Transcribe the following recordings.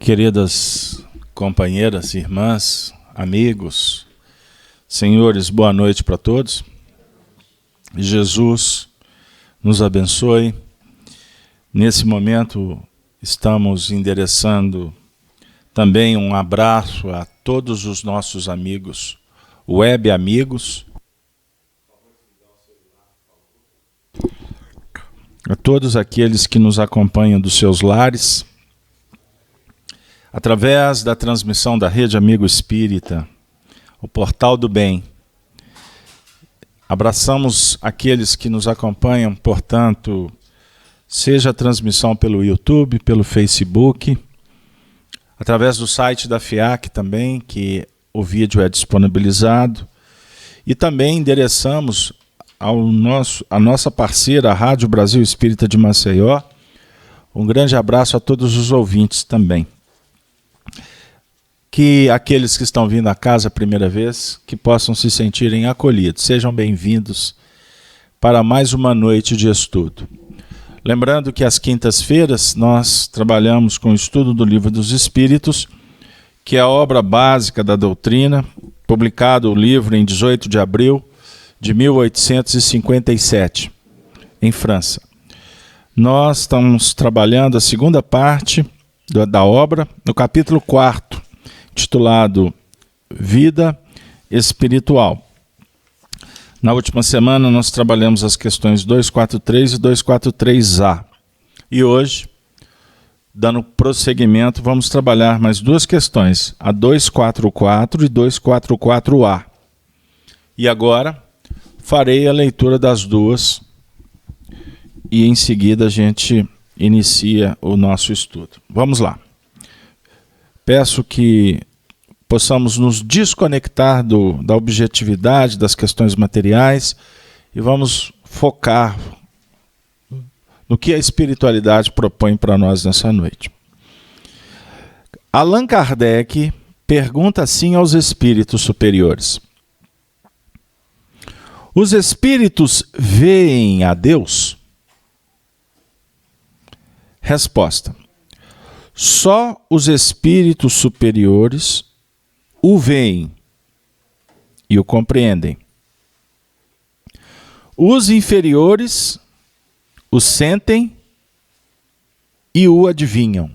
Queridas companheiras, irmãs, amigos, senhores, boa noite para todos. Jesus nos abençoe. Nesse momento estamos endereçando também um abraço a todos os nossos amigos, web amigos, a todos aqueles que nos acompanham dos seus lares, através da transmissão da Rede Amigo Espírita, o Portal do Bem. Abraçamos aqueles que nos acompanham, portanto, seja a transmissão pelo YouTube, pelo Facebook, através do site da FIAC também, que o vídeo é disponibilizado, e também endereçamos a nossa parceira, a Rádio Brasil Espírita de Maceió. Um grande abraço a todos os ouvintes também. Que aqueles que estão vindo à casa a primeira vez, que possam se sentirem acolhidos. Sejam bem-vindos para mais uma noite de estudo. Lembrando que às quintas-feiras nós trabalhamos com o estudo do Livro dos Espíritos, que é a obra básica da doutrina, publicado o livro em 18 de abril de 1857, em França. Nós estamos trabalhando a segunda parte da obra, no capítulo 4, titulado Vida Espiritual. Na última semana nós trabalhamos as questões 243 e 243A. E hoje, dando prosseguimento, vamos trabalhar mais duas questões, a 244 e 244A. E agora farei a leitura das duas e em seguida a gente inicia o nosso estudo. Vamos lá. Peço que possamos nos desconectar da objetividade das questões materiais e vamos focar no que a espiritualidade propõe para nós nessa noite. Allan Kardec pergunta assim aos espíritos superiores: os espíritos veem a Deus? Resposta: só os espíritos superiores o veem e o compreendem. Os inferiores o sentem e o adivinham.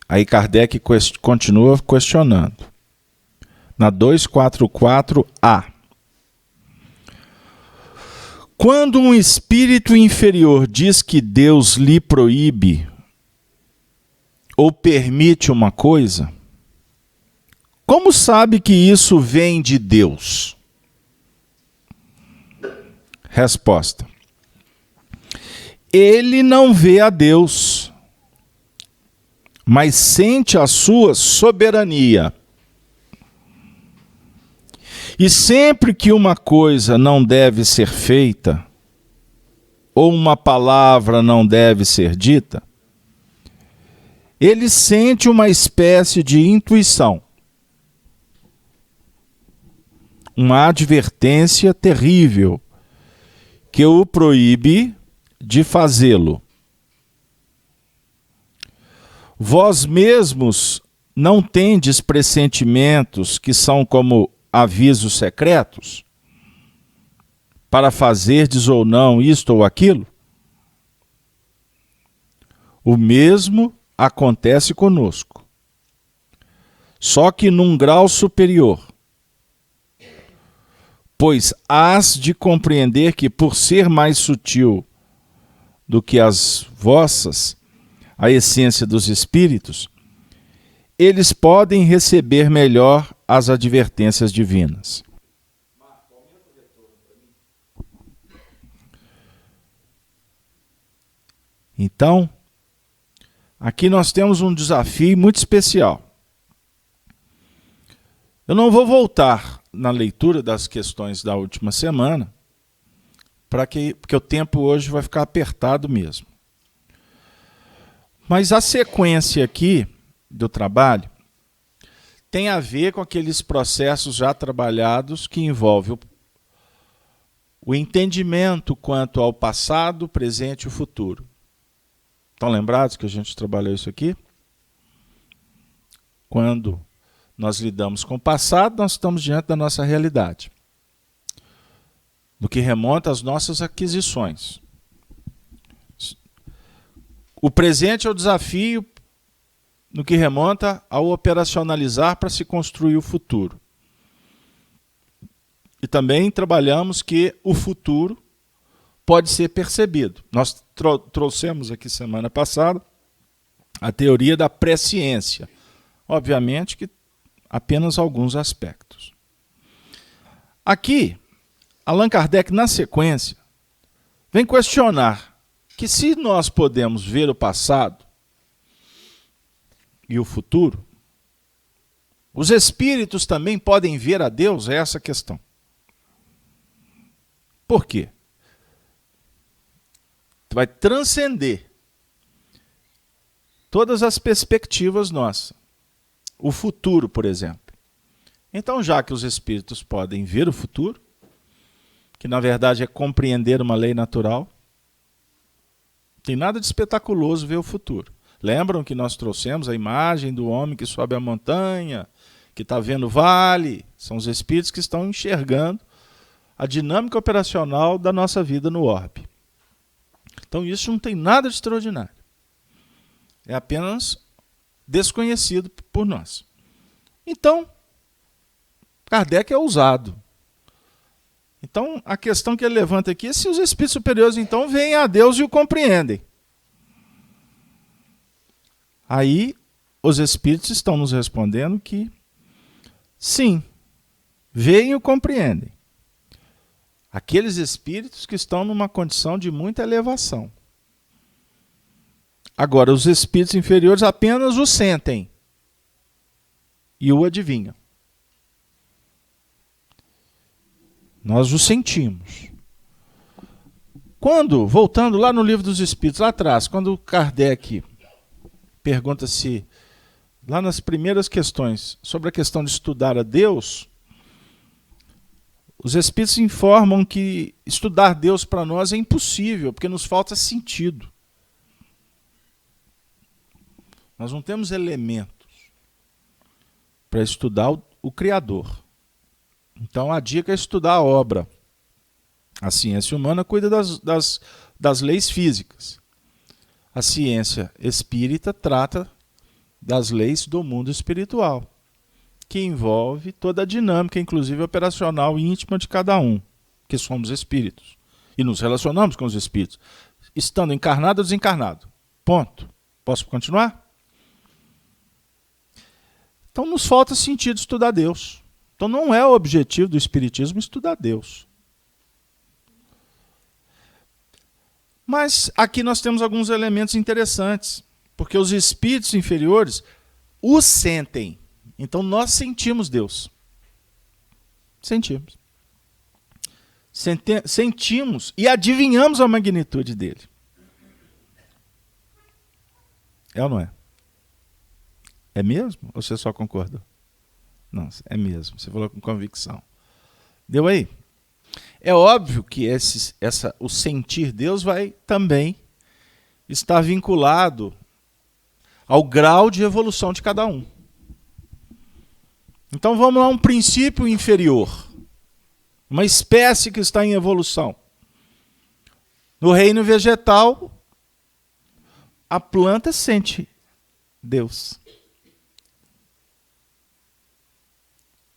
Aí Kardec continua questionando. Na 244A. Quando um espírito inferior diz que Deus lhe proíbe ou permite uma coisa, como sabe que isso vem de Deus? Resposta: ele não vê a Deus, mas sente a sua soberania. E sempre que uma coisa não deve ser feita, ou uma palavra não deve ser dita, ele sente uma espécie de intuição, uma advertência terrível que o proíbe de fazê-lo. Vós mesmos não tendes pressentimentos que são como avisos secretos para fazerdes ou não isto ou aquilo? O mesmo acontece conosco, só que num grau superior, pois hás de compreender que, por ser mais sutil do que as vossas, a essência dos espíritos, eles podem receber melhor as advertências divinas. Então, aqui nós temos um desafio muito especial. Eu não vou voltar na leitura das questões da última semana, porque o tempo hoje vai ficar apertado mesmo. Mas a sequência aqui do trabalho tem a ver com aqueles processos já trabalhados que envolvem o entendimento quanto ao passado, presente e futuro. Estão lembrados que a gente trabalhou isso aqui? Quando nós lidamos com o passado, nós estamos diante da nossa realidade, no que remonta às nossas aquisições. O presente é o desafio no que remonta ao operacionalizar para se construir o futuro. E também trabalhamos que o futuro pode ser percebido. Nós trouxemos aqui semana passada a teoria da presciência. Obviamente que apenas alguns aspectos. Aqui, Allan Kardec, na sequência, vem questionar que se nós podemos ver o passado e o futuro, os espíritos também podem ver a Deus? É essa a questão. Por quê? Vai transcender todas as perspectivas nossas. O futuro, por exemplo. Então, já que os espíritos podem ver o futuro, que na verdade é compreender uma lei natural, não tem nada de espetaculoso ver o futuro. Lembram que nós trouxemos a imagem do homem que sobe a montanha, que está vendo o vale? São os espíritos que estão enxergando a dinâmica operacional da nossa vida no orbe. Então isso não tem nada de extraordinário. É apenas desconhecido por nós. Então, Kardec é ousado. Então, a questão que ele levanta aqui é se os espíritos superiores, então, veem a Deus e o compreendem. Aí, os espíritos estão nos respondendo que, sim, veem e o compreendem. Aqueles espíritos que estão numa condição de muita elevação. Agora, os espíritos inferiores apenas o sentem e o adivinham. Nós o sentimos. Quando, voltando lá no Livro dos Espíritos, lá atrás, quando Kardec pergunta se, lá nas primeiras questões, sobre a questão de estudar a Deus, os Espíritos informam que estudar Deus para nós é impossível, porque nos falta sentido. Nós não temos elementos para estudar o Criador. Então a dica é estudar a obra. A ciência humana cuida das leis físicas. A ciência espírita trata das leis do mundo espiritual, que envolve toda a dinâmica, inclusive operacional e íntima de cada um, que somos espíritos. E nos relacionamos com os espíritos, estando encarnado ou desencarnado. Ponto. Posso continuar? Então nos falta sentido estudar Deus. Então não é o objetivo do espiritismo estudar Deus. Mas aqui nós temos alguns elementos interessantes, porque os espíritos inferiores o sentem. Então nós sentimos Deus. Sentimos. Sentimos e adivinhamos a magnitude dele. É ou não é? É mesmo? Ou você só concordou? Não, é mesmo. Você falou com convicção. Deu aí? É óbvio que o sentir Deus vai também estar vinculado ao grau de evolução de cada um. Então vamos lá, um princípio inferior. Uma espécie que está em evolução. No reino vegetal, a planta sente Deus.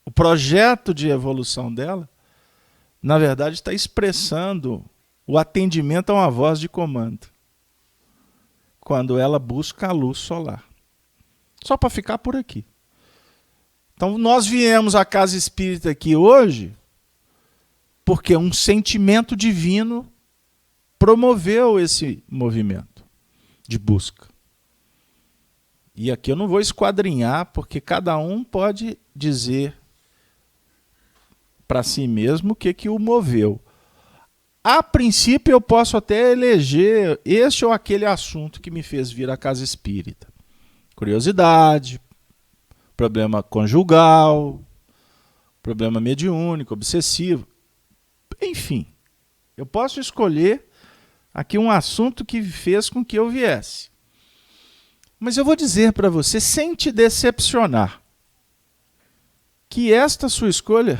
O projeto de evolução dela, na verdade, está expressando o atendimento a uma voz de comando, quando ela busca a luz solar. Só para ficar por aqui. Então, nós viemos à casa espírita aqui hoje porque um sentimento divino promoveu esse movimento de busca. E aqui eu não vou esquadrinhar, porque cada um pode dizer para si mesmo o que o moveu. A princípio eu posso até eleger este ou aquele assunto que me fez vir à casa espírita. Curiosidade, problema conjugal, problema mediúnico, obsessivo. Enfim, eu posso escolher aqui um assunto que fez com que eu viesse. Mas eu vou dizer para você, sem te decepcionar, que esta sua escolha,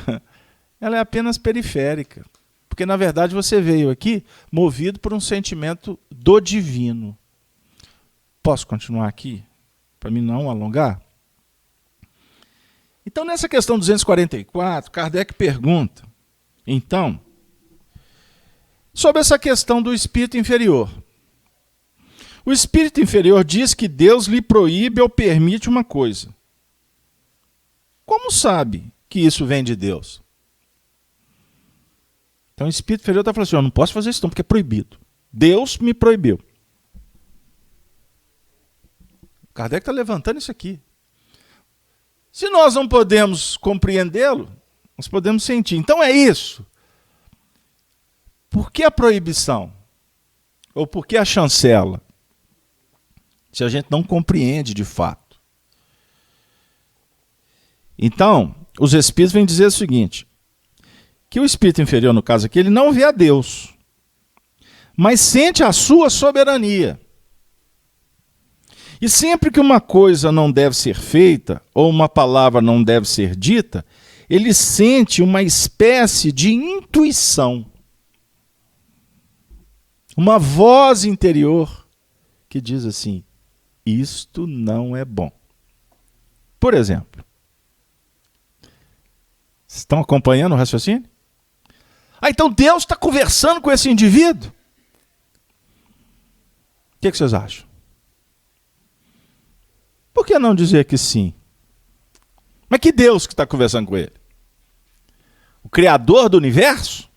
ela é apenas periférica. Porque, na verdade, você veio aqui movido por um sentimento do divino. Posso continuar aqui? Para mim não alongar? Então, nessa questão 244, Kardec pergunta, então, sobre essa questão do espírito inferior. O espírito inferior diz que Deus lhe proíbe ou permite uma coisa. Como sabe que isso vem de Deus? Então o espírito inferior está falando assim, eu não posso fazer isso não, porque é proibido. Deus me proibiu. Kardec está levantando isso aqui. Se nós não podemos compreendê-lo, nós podemos sentir. Então é isso. Por que a proibição? Ou por que a chancela? Se a gente não compreende de fato. Então, os espíritos vêm dizer o seguinte, que o espírito inferior, no caso aqui, ele não vê a Deus, mas sente a sua soberania. E sempre que uma coisa não deve ser feita, ou uma palavra não deve ser dita, ele sente uma espécie de intuição. Uma voz interior que diz assim, isto não é bom. Por exemplo, estão acompanhando o raciocínio? Então Deus está conversando com esse indivíduo? O que vocês acham? Por que não dizer que sim? Mas que Deus que está conversando com ele? O Criador do universo?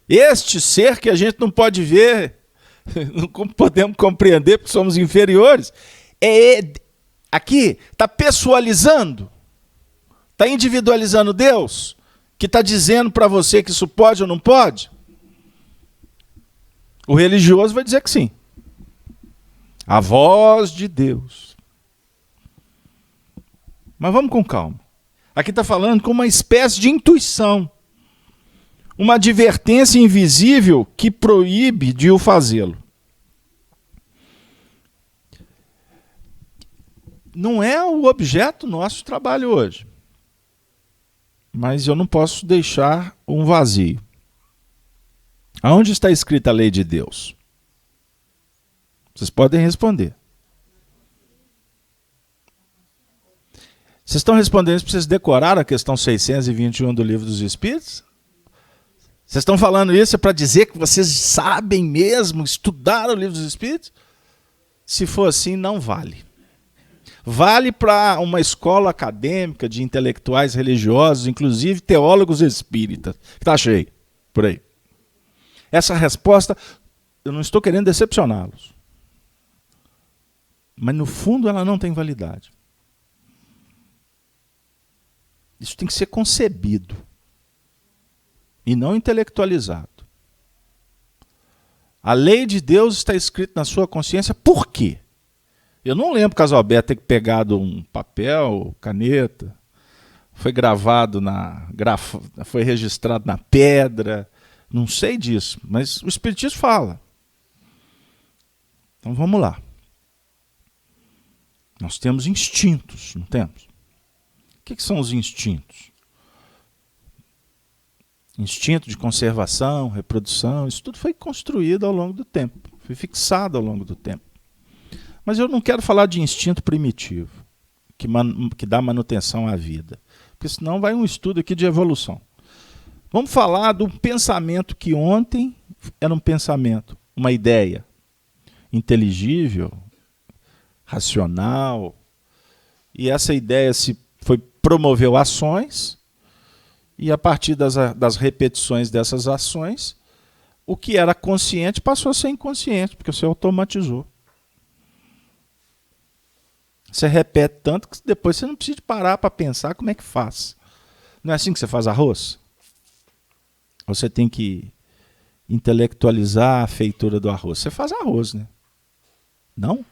Este ser que a gente não pode ver, não podemos compreender porque somos inferiores, aqui está pessoalizando, está individualizando Deus, que está dizendo para você que isso pode ou não pode? O religioso vai dizer que sim. A voz de Deus. Mas vamos com calma. Aqui está falando com uma espécie de intuição. Uma advertência invisível que proíbe de o fazê-lo. Não é o objeto do nosso trabalho hoje. Mas eu não posso deixar um vazio. Aonde está escrita a lei de Deus? Vocês podem responder. Vocês estão respondendo isso para vocês decorar a questão 621 do Livro dos Espíritos? Vocês estão falando isso para dizer que vocês sabem mesmo estudar o Livro dos Espíritos? Se for assim, não vale. Vale para uma escola acadêmica de intelectuais religiosos, inclusive teólogos espíritas, que está cheio por aí. Essa resposta, eu não estou querendo decepcioná-los. Mas no fundo ela não tem validade. Isso tem que ser concebido e não intelectualizado. A lei de Deus está escrita na sua consciência, por quê? Eu não lembro Casalberto ter pegado um papel, caneta, foi gravado foi registrado na pedra, não sei disso, mas o Espiritismo fala. Então vamos lá. Nós temos instintos, não temos? O que são os instintos? Instinto de conservação, reprodução, isso tudo foi construído ao longo do tempo, foi fixado ao longo do tempo. Mas eu não quero falar de instinto primitivo, que dá manutenção à vida, porque senão vai um estudo aqui de evolução. Vamos falar do pensamento que ontem era um pensamento, uma ideia inteligível, racional, e essa ideia promoveu ações, e a partir das repetições dessas ações, o que era consciente passou a ser inconsciente, porque você automatizou. Você repete tanto que depois você não precisa parar para pensar como é que faz. Não é assim que você faz arroz? Você tem que intelectualizar a feitura do arroz. Você faz arroz, né? Não?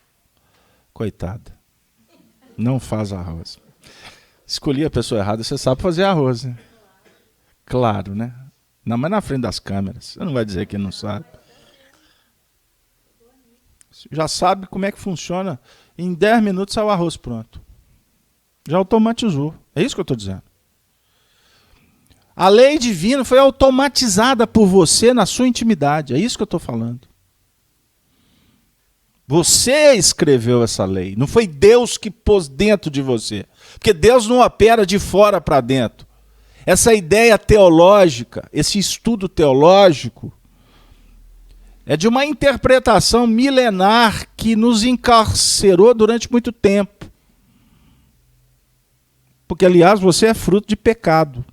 Coitada. Não faz arroz. Escolhi a pessoa errada, você sabe fazer arroz, né? Claro, né? Não, mas na frente das câmeras. Você não vai dizer que não sabe. Já sabe como é que funciona. Em 10 minutos sai o arroz pronto. Já automatizou. É isso que eu estou dizendo. A lei divina foi automatizada por você na sua intimidade. É isso que eu estou falando. Você escreveu essa lei. Não foi Deus que pôs dentro de você. Porque Deus não opera de fora para dentro. Essa ideia teológica, esse estudo teológico, é de uma interpretação milenar que nos encarcerou durante muito tempo. Porque, aliás, você é fruto de pecado.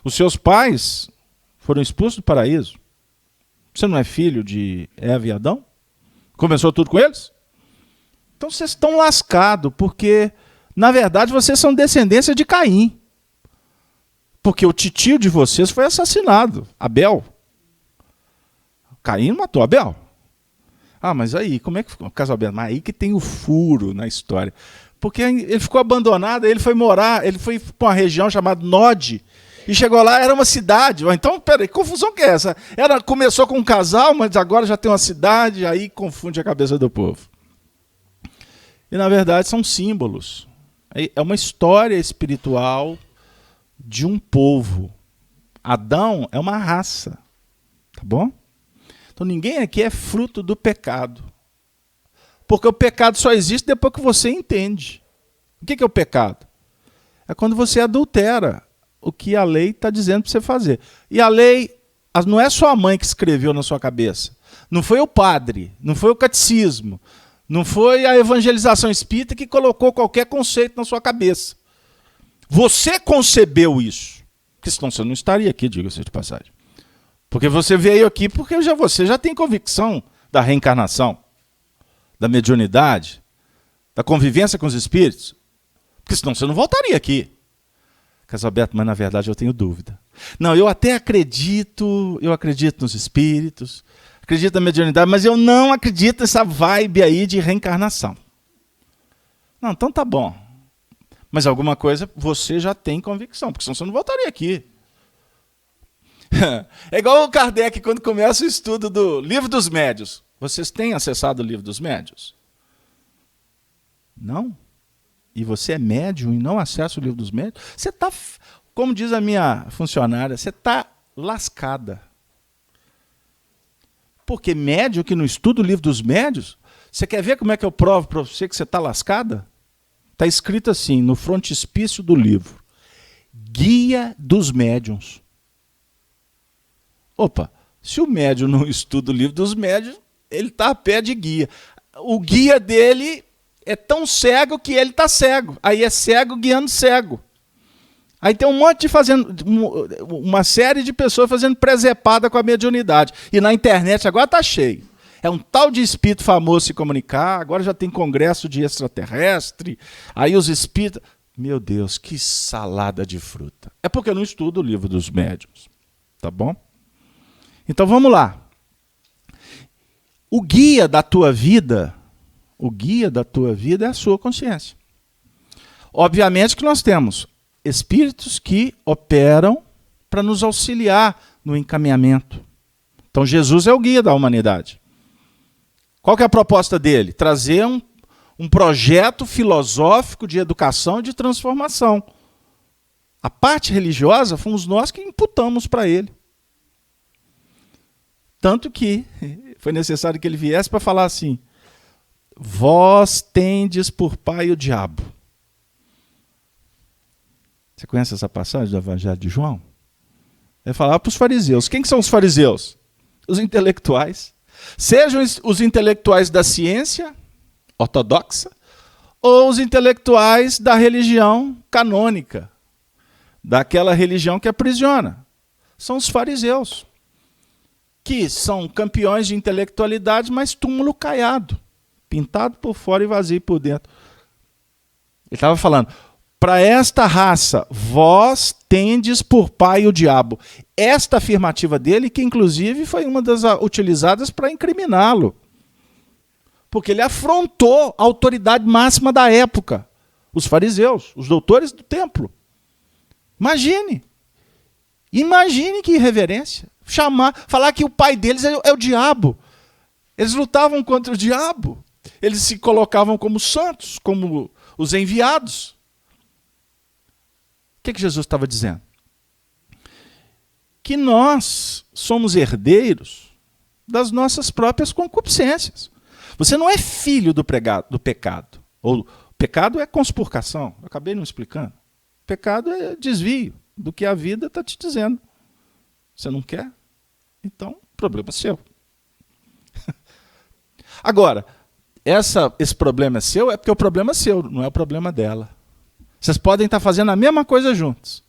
Os seus pais foram expulsos do paraíso. Você não é filho de Eva e Adão? Começou tudo com eles? Então vocês estão lascados, porque, na verdade, vocês são descendência de Caim. Porque o titio de vocês foi assassinado, Abel. Caim matou Abel. Ah, mas aí, como é que ficou o casamento? Mas aí que tem o furo na história. Porque ele ficou abandonado, ele foi para uma região chamada Nod, e chegou lá, era uma cidade. Então, peraí, que confusão que é essa? Começou com um casal, mas agora já tem uma cidade, aí confunde a cabeça do povo. E, na verdade, são símbolos. É uma história espiritual de um povo. Adão é uma raça. Tá bom? Então, ninguém aqui é fruto do pecado. Porque o pecado só existe depois que você entende. O que é o pecado? É quando você adultera o que a lei está dizendo para você fazer. E a lei não é sua mãe que escreveu na sua cabeça. Não foi o padre, não foi o catecismo, não foi a evangelização espírita que colocou qualquer conceito na sua cabeça. Você concebeu isso. Porque senão você não estaria aqui, diga-se de passagem. Porque você veio aqui porque você já tem convicção da reencarnação, da mediunidade, da convivência com os espíritos. Porque senão você não voltaria aqui. Casalberto, mas na verdade eu tenho dúvida. Não, eu até acredito nos espíritos, acredito na mediunidade, mas eu não acredito nessa vibe aí de reencarnação. Não, então tá bom. Mas alguma coisa você já tem convicção, porque senão você não voltaria aqui. É igual o Kardec quando começa o estudo do Livro dos Médiuns. Vocês têm acessado o Livro dos Médiuns? Não? E você é médium e não acessa o Livro dos Médiuns? Você está, como diz a minha funcionária, você está lascada. Porque médium que não estuda o Livro dos Médiuns, você quer ver como é que eu provo para você que você está lascada? Está escrito assim, no frontispício do livro. Guia dos Médiuns. Opa, se o médium não estuda o Livro dos Médiuns, ele está a pé de guia. O guia dele é tão cego que ele está cego. Aí é cego guiando cego. Aí tem um monte de uma série de pessoas fazendo presepada com a mediunidade. E na internet agora está cheio. É um tal de espírito famoso se comunicar, agora já tem congresso de extraterrestre, aí os espíritos... Meu Deus, que salada de fruta. É porque eu não estudo o Livro dos Médiuns. Tá bom? Então vamos lá. O guia da tua vida é a sua consciência. Obviamente que nós temos espíritos que operam para nos auxiliar no encaminhamento. Então Jesus é o guia da humanidade. Qual que é a proposta dele? Trazer um projeto filosófico de educação e de transformação. A parte religiosa fomos nós que imputamos para ele. Tanto que foi necessário que ele viesse para falar assim: vós tendes por pai o diabo. Você conhece essa passagem do Evangelho de João? Ele falava para os fariseus. Quem que são os fariseus? Os intelectuais. Sejam os intelectuais da ciência ortodoxa ou os intelectuais da religião canônica, daquela religião que aprisiona. São os fariseus, que são campeões de intelectualidade, mas túmulo caiado, pintado por fora e vazio por dentro. Ele estava falando, para esta raça, vós tendes por pai o diabo. Esta afirmativa dele, que inclusive foi uma das utilizadas para incriminá-lo. Porque ele afrontou a autoridade máxima da época, os fariseus, os doutores do templo. Imagine que irreverência. Falar que o pai deles é o diabo. Eles lutavam contra o diabo. Eles se colocavam como santos, como os enviados. O que Jesus estava dizendo? Que nós somos herdeiros das nossas próprias concupiscências. Você não é filho do pecado. Ou pecado é conspurcação. Eu acabei não explicando. Pecado é desvio do que a vida está te dizendo. Você não quer? Então, problema é seu. Agora, esse problema é seu é porque o problema é seu, não é o problema dela. Vocês podem estar fazendo a mesma coisa juntos.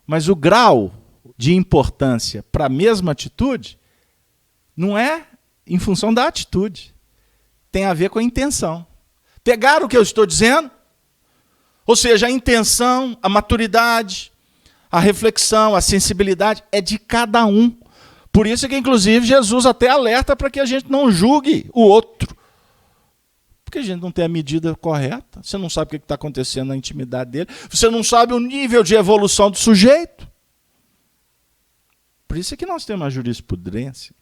Mas o grau de importância para a mesma atitude não é em função da atitude. Tem a ver com a intenção. Pegaram o que eu estou dizendo? Ou seja, a intenção, a maturidade, a reflexão, a sensibilidade é de cada um. Por isso é que, inclusive, Jesus até alerta para que a gente não julgue o outro. Porque a gente não tem a medida correta. Você não sabe o que está acontecendo na intimidade dele. Você não sabe o nível de evolução do sujeito. Por isso é que nós temos a jurisprudência.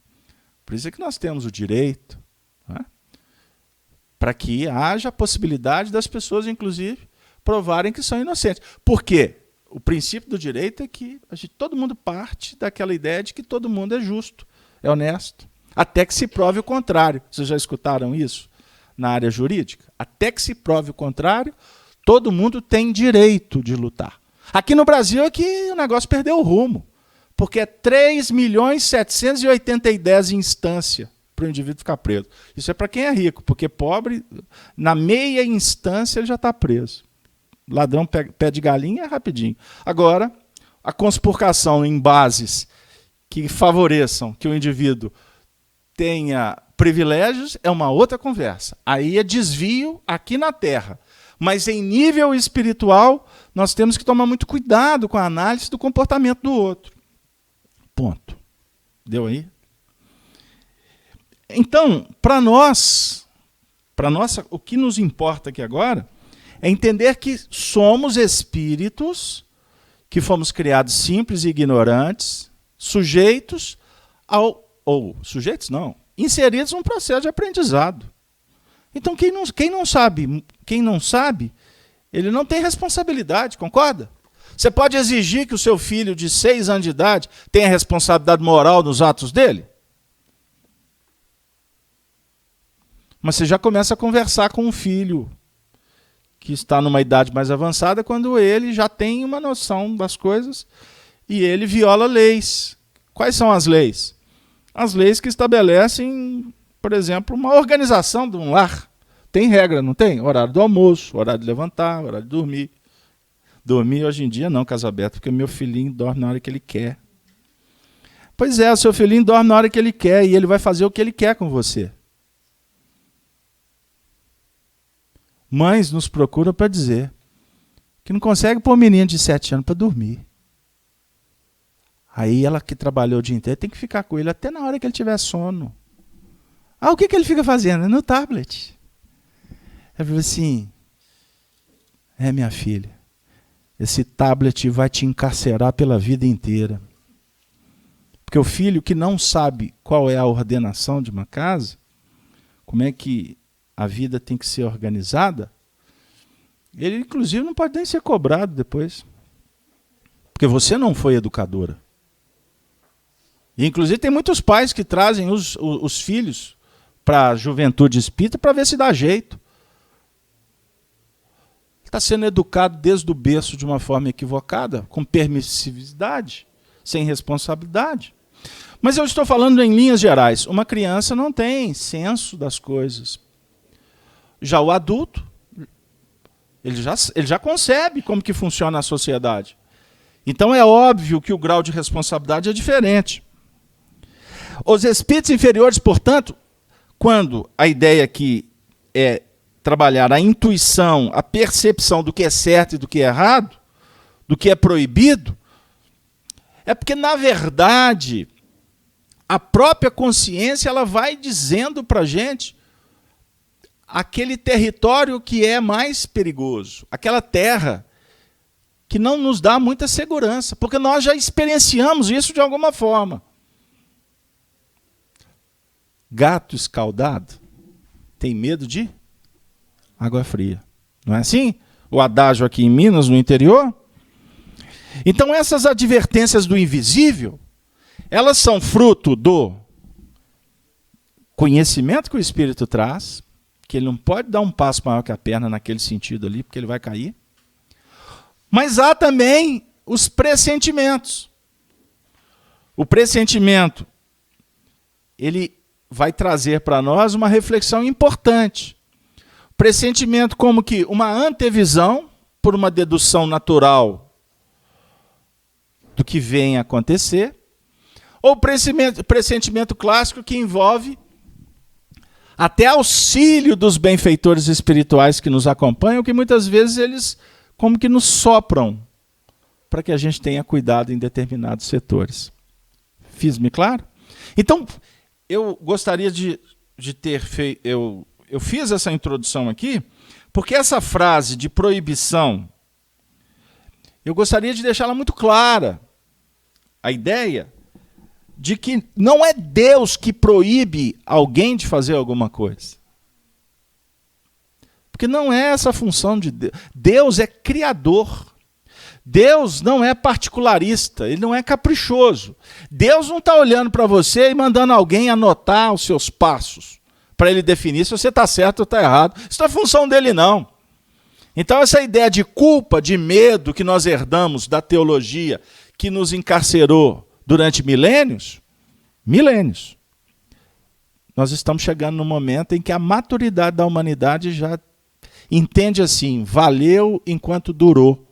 Por isso é que nós temos o direito. Né? Para que haja a possibilidade das pessoas, inclusive, provarem que são inocentes. Por quê? O princípio do direito é que todo mundo parte daquela ideia de que todo mundo é justo, é honesto. Até que se prove o contrário. Vocês já escutaram isso na área jurídica? Até que se prove o contrário, todo mundo tem direito de lutar. Aqui no Brasil é que o negócio perdeu o rumo. Porque é 3.780.010 em instância para o indivíduo ficar preso. Isso é para quem é rico, porque pobre, na meia instância, ele já está preso. Ladrão pé de galinha é rapidinho. Agora, a conspurcação em bases que favoreçam que o indivíduo tenha privilégios é uma outra conversa. Aí é desvio aqui na Terra. Mas em nível espiritual, nós temos que tomar muito cuidado com a análise do comportamento do outro. Ponto. Deu aí? Então, para nós, o que nos importa aqui agora é entender que somos espíritos que fomos criados simples e ignorantes, sujeitos inseridos num processo de aprendizado. Então, quem não sabe, ele não tem responsabilidade, concorda? Você pode exigir que o seu filho de 6 anos de idade tenha responsabilidade moral nos atos dele? Mas você já começa a conversar com um filho que está numa idade mais avançada quando ele já tem uma noção das coisas e ele viola leis. Quais são as leis? As leis que estabelecem, por exemplo, uma organização de um lar. Tem regra, não tem? Horário do almoço, horário de levantar, horário de dormir. Dormir hoje em dia não, casa aberta, porque meu filhinho dorme na hora que ele quer. Pois é, o seu filhinho dorme na hora que ele quer e ele vai fazer o que ele quer com você. Mães nos procuram para dizer que não consegue pôr um menino de 7 anos para dormir. Aí ela que trabalhou o dia inteiro tem que ficar com ele até na hora que ele tiver sono. O que ele fica fazendo? No tablet. Eu falei assim, minha filha, esse tablet vai te encarcerar pela vida inteira. Porque o filho que não sabe qual é a ordenação de uma casa, como é que a vida tem que ser organizada, ele inclusive não pode nem ser cobrado depois. Porque você não foi educadora. E inclusive tem muitos pais que trazem os filhos para a juventude espírita para ver se dá jeito. Está sendo educado desde o berço de uma forma equivocada, com permissividade, sem responsabilidade. Mas eu estou falando em linhas gerais. Uma criança não tem senso das coisas. Já o adulto, ele já concebe como que funciona a sociedade. Então é óbvio que o grau de responsabilidade é diferente. Os espíritos inferiores, portanto, quando a ideia aqui é trabalhar a intuição, a percepção do que é certo e do que é errado, do que é proibido, é porque, na verdade, a própria consciência ela vai dizendo para a gente aquele território que é mais perigoso, aquela terra que não nos dá muita segurança, porque nós já experienciamos isso de alguma forma. Gato escaldado tem medo de água fria. Não é assim? O adágio aqui em Minas, no interior. Então essas advertências do invisível, elas são fruto do conhecimento que o Espírito traz, que ele não pode dar um passo maior que a perna naquele sentido ali, porque ele vai cair. Mas há também os pressentimentos. O pressentimento, ele vai trazer para nós uma reflexão importante. Pressentimento como que uma antevisão, por uma dedução natural do que vem a acontecer, ou pressentimento clássico que envolve até auxílio dos benfeitores espirituais que nos acompanham, que muitas vezes eles como que nos sopram para que a gente tenha cuidado em determinados setores. Fiz-me claro? Então, eu gostaria de ter feito... Eu fiz essa introdução aqui porque essa frase de proibição, eu gostaria de deixá-la muito clara. A ideia de que não é Deus que proíbe alguém de fazer alguma coisa. Porque não é essa a função de Deus. Deus é criador. Deus não é particularista, ele não é caprichoso. Deus não está olhando para você e mandando alguém anotar os seus passos para ele definir se você está certo ou está errado. Isso não é função dele, não. Então essa ideia de culpa, de medo que nós herdamos da teologia que nos encarcerou durante milênios, nós estamos chegando no momento em que a maturidade da humanidade já entende assim, valeu enquanto durou.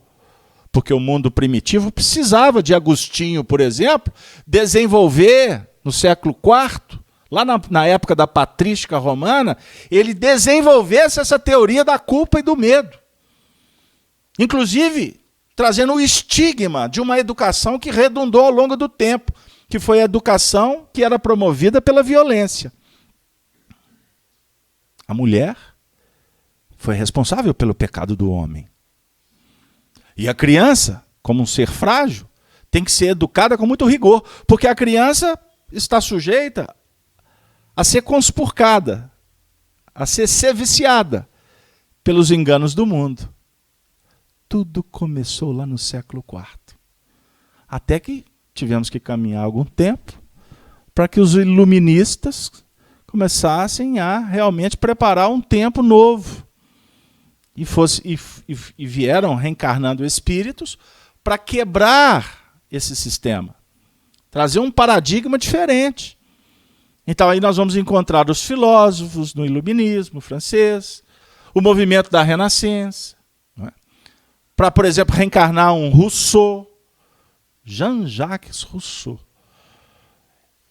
Porque o mundo primitivo precisava de Agostinho, por exemplo, desenvolver no século IV, lá na época da patrística romana, ele desenvolvesse essa teoria da culpa e do medo. Inclusive, trazendo o estigma de uma educação que redundou ao longo do tempo, que foi a educação que era promovida pela violência. A mulher foi responsável pelo pecado do homem. E a criança, como um ser frágil, tem que ser educada com muito rigor, porque a criança está sujeita a ser conspurcada, a ser viciada pelos enganos do mundo. Tudo começou lá no século IV. Até que tivemos que caminhar algum tempo para que os iluministas começassem a realmente preparar um tempo novo. E vieram reencarnando espíritos para quebrar esse sistema, trazer um paradigma diferente. Então aí nós vamos encontrar os filósofos no iluminismo francês, o movimento da Renascença, para, por exemplo, reencarnar um Rousseau. Jean-Jacques Rousseau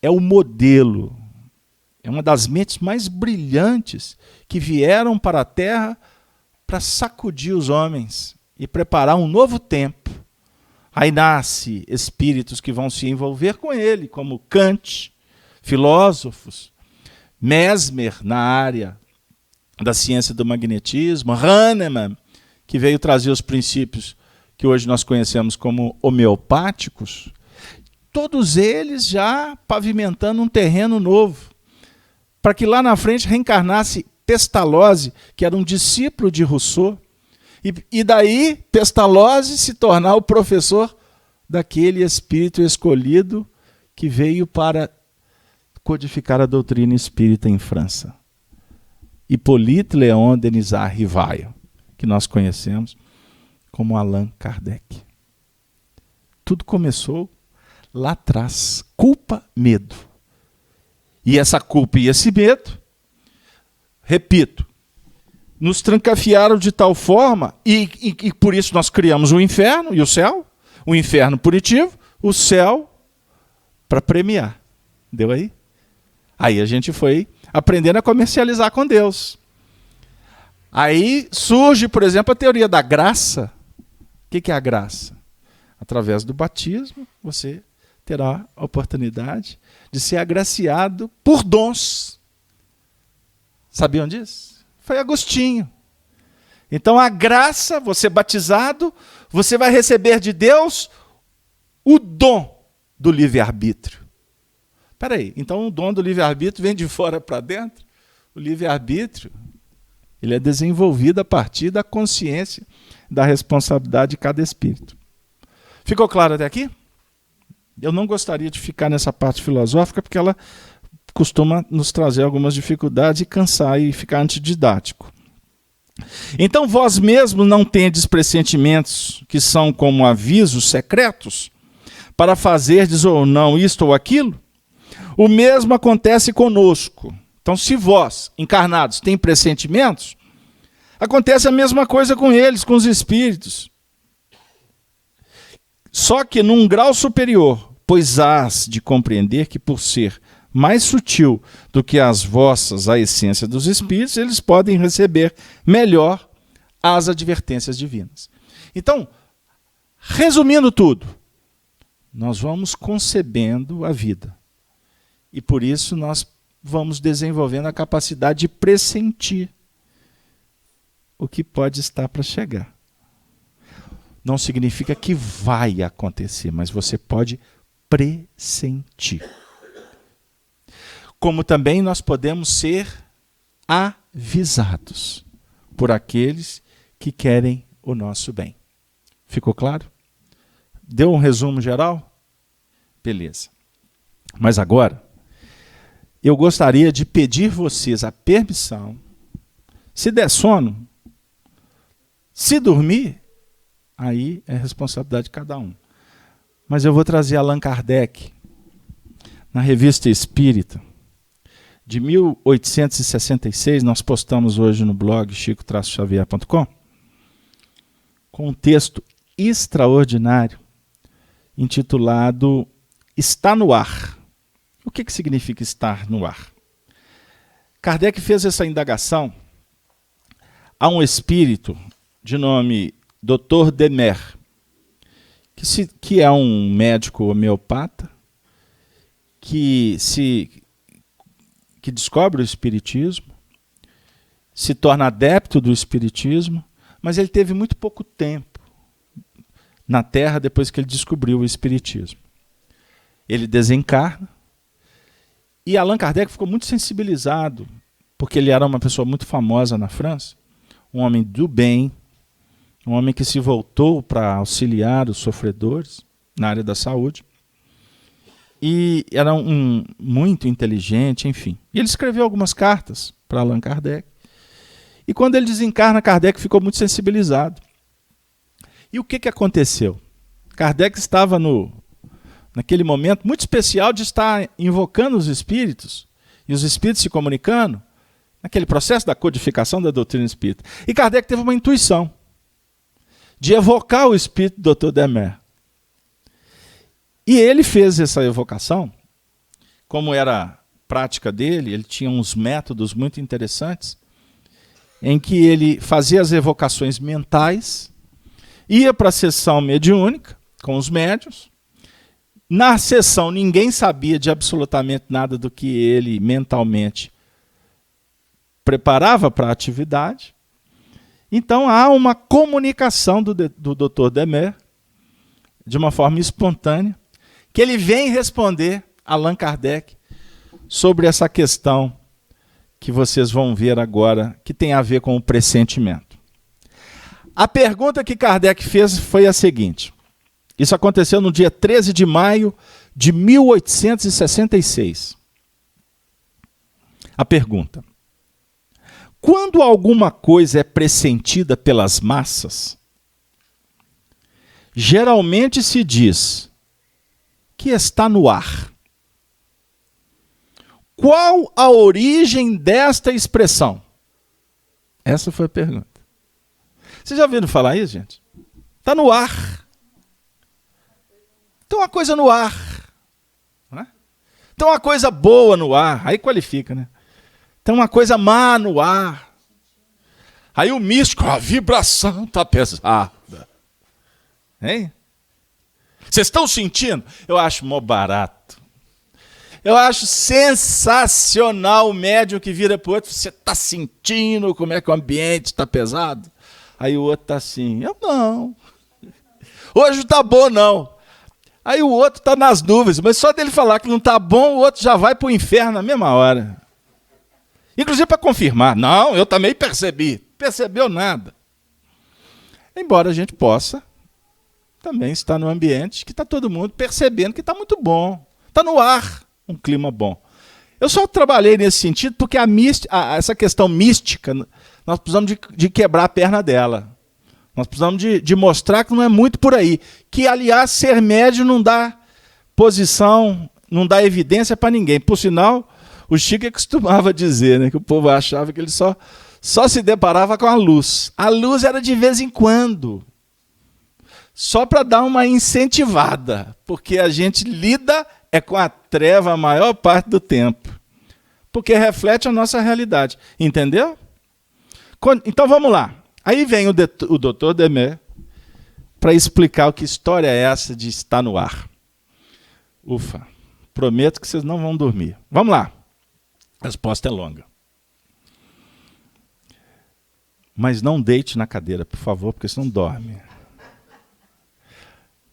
é o modelo, é uma das mentes mais brilhantes que vieram para a Terra para sacudir os homens e preparar um novo tempo. Aí nasce espíritos que vão se envolver com ele, como Kant, filósofos, Mesmer na área da ciência do magnetismo, Hahnemann, que veio trazer os princípios que hoje nós conhecemos como homeopáticos, todos eles já pavimentando um terreno novo, para que lá na frente reencarnasse Pestalozzi, que era um discípulo de Rousseau, e daí Pestalozzi se tornar o professor daquele espírito escolhido que veio para codificar a doutrina espírita em França. Hippolyte Léon Denisard Rivail, que nós conhecemos como Allan Kardec. Tudo começou lá atrás. Culpa, medo. E essa culpa e esse medo, repito, nos trancafiaram de tal forma, e por isso nós criamos o inferno e o céu, o inferno punitivo, o céu para premiar. Deu aí? Aí a gente foi aprendendo a comercializar com Deus. Aí surge, por exemplo, a teoria da graça. O que é a graça? Através do batismo, você terá a oportunidade de ser agraciado por dons. Sabiam disso? Foi Agostinho. Então a graça, você batizado, você vai receber de Deus o dom do livre-arbítrio. Espera aí, então o dom do livre-arbítrio vem de fora para dentro? O livre-arbítrio, ele é desenvolvido a partir da consciência da responsabilidade de cada espírito. Ficou claro até aqui? Eu não gostaria de ficar nessa parte filosófica, porque ela costuma nos trazer algumas dificuldades e cansar e ficar antididático. Então vós mesmos não tendes pressentimentos que são como avisos secretos para fazerdes ou não isto ou aquilo? O mesmo acontece conosco. Então, se vós, encarnados, têm pressentimentos, acontece a mesma coisa com eles, com os espíritos. Só que num grau superior, pois hás de compreender que por ser mais sutil do que as vossas a essência dos espíritos, eles podem receber melhor as advertências divinas. Então, resumindo tudo, nós vamos concebendo a vida. E por isso nós vamos desenvolvendo a capacidade de pressentir o que pode estar para chegar. Não significa que vai acontecer, mas você pode pressentir. Como também nós podemos ser avisados por aqueles que querem o nosso bem. Ficou claro? Deu um resumo geral? Beleza. Mas agora, eu gostaria de pedir vocês a permissão, se der sono, se dormir, aí é responsabilidade de cada um. Mas eu vou trazer Allan Kardec, na Revista Espírita, de 1866, nós postamos hoje no blog chico-xavier.com, com um texto extraordinário, intitulado Está no Ar. O que significa estar no ar? Kardec fez essa indagação a um espírito de nome Dr. Demer, que é um médico homeopata, que descobre o espiritismo, se torna adepto do espiritismo, mas ele teve muito pouco tempo na Terra depois que ele descobriu o espiritismo. Ele desencarna, e Allan Kardec ficou muito sensibilizado, porque ele era uma pessoa muito famosa na França, um homem do bem, um homem que se voltou para auxiliar os sofredores na área da saúde, e era muito inteligente, enfim. E ele escreveu algumas cartas para Allan Kardec, e quando ele desencarna, Kardec ficou muito sensibilizado. E o que aconteceu? Kardec estava naquele momento muito especial de estar invocando os espíritos, e os espíritos se comunicando, naquele processo da codificação da doutrina espírita. E Kardec teve uma intuição de evocar o espírito do Dr. Demer. E ele fez essa evocação, como era prática dele, ele tinha uns métodos muito interessantes, em que ele fazia as evocações mentais, ia para a sessão mediúnica com os médiuns. Na sessão ninguém sabia de absolutamente nada do que ele mentalmente preparava para a atividade. Então há uma comunicação do Dr. Demer, de uma forma espontânea, que ele vem responder a Allan Kardec sobre essa questão que vocês vão ver agora, que tem a ver com o pressentimento. A pergunta que Kardec fez foi a seguinte. Isso aconteceu no dia 13 de maio de 1866. A pergunta: quando alguma coisa é pressentida pelas massas, geralmente se diz que está no ar. Qual a origem desta expressão? Essa foi a pergunta. Vocês já ouviram falar isso, gente? Está no ar. Tem uma coisa no ar. Né? Tem uma coisa boa no ar. Aí qualifica, né? Tem uma coisa má no ar. Aí o místico, a vibração está pesada. Hein? Vocês estão sentindo? Eu acho mó barato. Eu acho sensacional o médium que vira para o outro. Você está sentindo como é que o ambiente está pesado? Aí o outro está assim, eu não. Hoje não está bom, não. Aí o outro está nas nuvens, mas só dele falar que não está bom, o outro já vai para o inferno na mesma hora. Inclusive para confirmar. Não, eu também percebi. Percebeu nada. Embora a gente possa também estar no ambiente que está todo mundo percebendo que está muito bom. Está no ar um clima bom. Eu só trabalhei nesse sentido porque essa questão mística, nós precisamos de quebrar a perna dela. Nós precisamos de mostrar que não é muito por aí. Que, aliás, ser médium não dá posição, não dá evidência para ninguém. Por sinal, o Chico costumava dizer, né, que o povo achava que ele só se deparava com a luz. A luz era de vez em quando. Só para dar uma incentivada. Porque a gente lida com a treva a maior parte do tempo. Porque reflete a nossa realidade. Entendeu? Então vamos lá. Aí vem o Dr. Demer para explicar o que história é essa de estar no ar. Ufa, prometo que vocês não vão dormir. Vamos lá. A resposta é longa. Mas não deite na cadeira, por favor, porque senão dorme.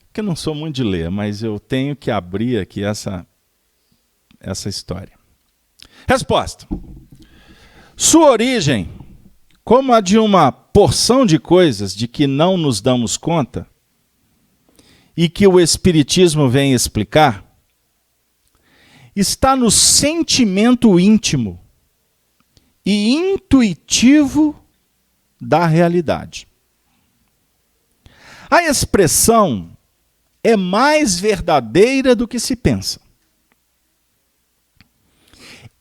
Porque eu não sou muito de ler, mas eu tenho que abrir aqui essa história. Resposta. Sua origem, como a de uma porção de coisas de que não nos damos conta e que o Espiritismo vem explicar, está no sentimento íntimo e intuitivo da realidade. A expressão é mais verdadeira do que se pensa.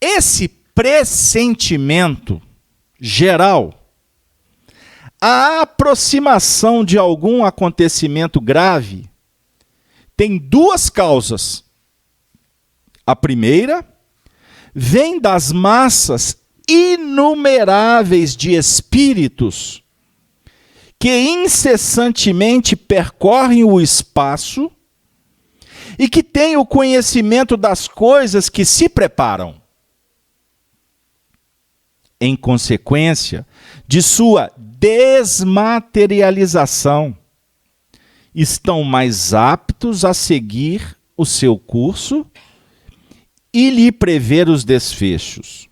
Esse pressentimento geral, a aproximação de algum acontecimento grave, tem duas causas. A primeira vem das massas inumeráveis de espíritos que incessantemente percorrem o espaço e que têm o conhecimento das coisas que se preparam. Em consequência de sua desmaterialização, estão mais aptos a seguir o seu curso e lhe prever os desfechos.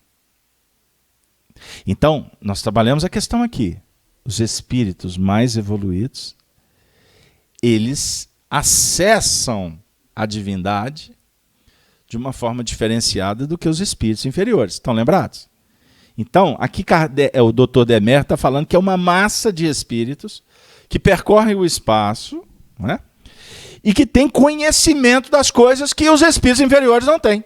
Então, nós trabalhamos a questão aqui. Os espíritos mais evoluídos, eles acessam a divindade de uma forma diferenciada do que os espíritos inferiores. Estão lembrados? Então, aqui o Dr. Demer está falando que é uma massa de espíritos que percorrem o espaço, né, e que tem conhecimento das coisas que os espíritos inferiores não têm.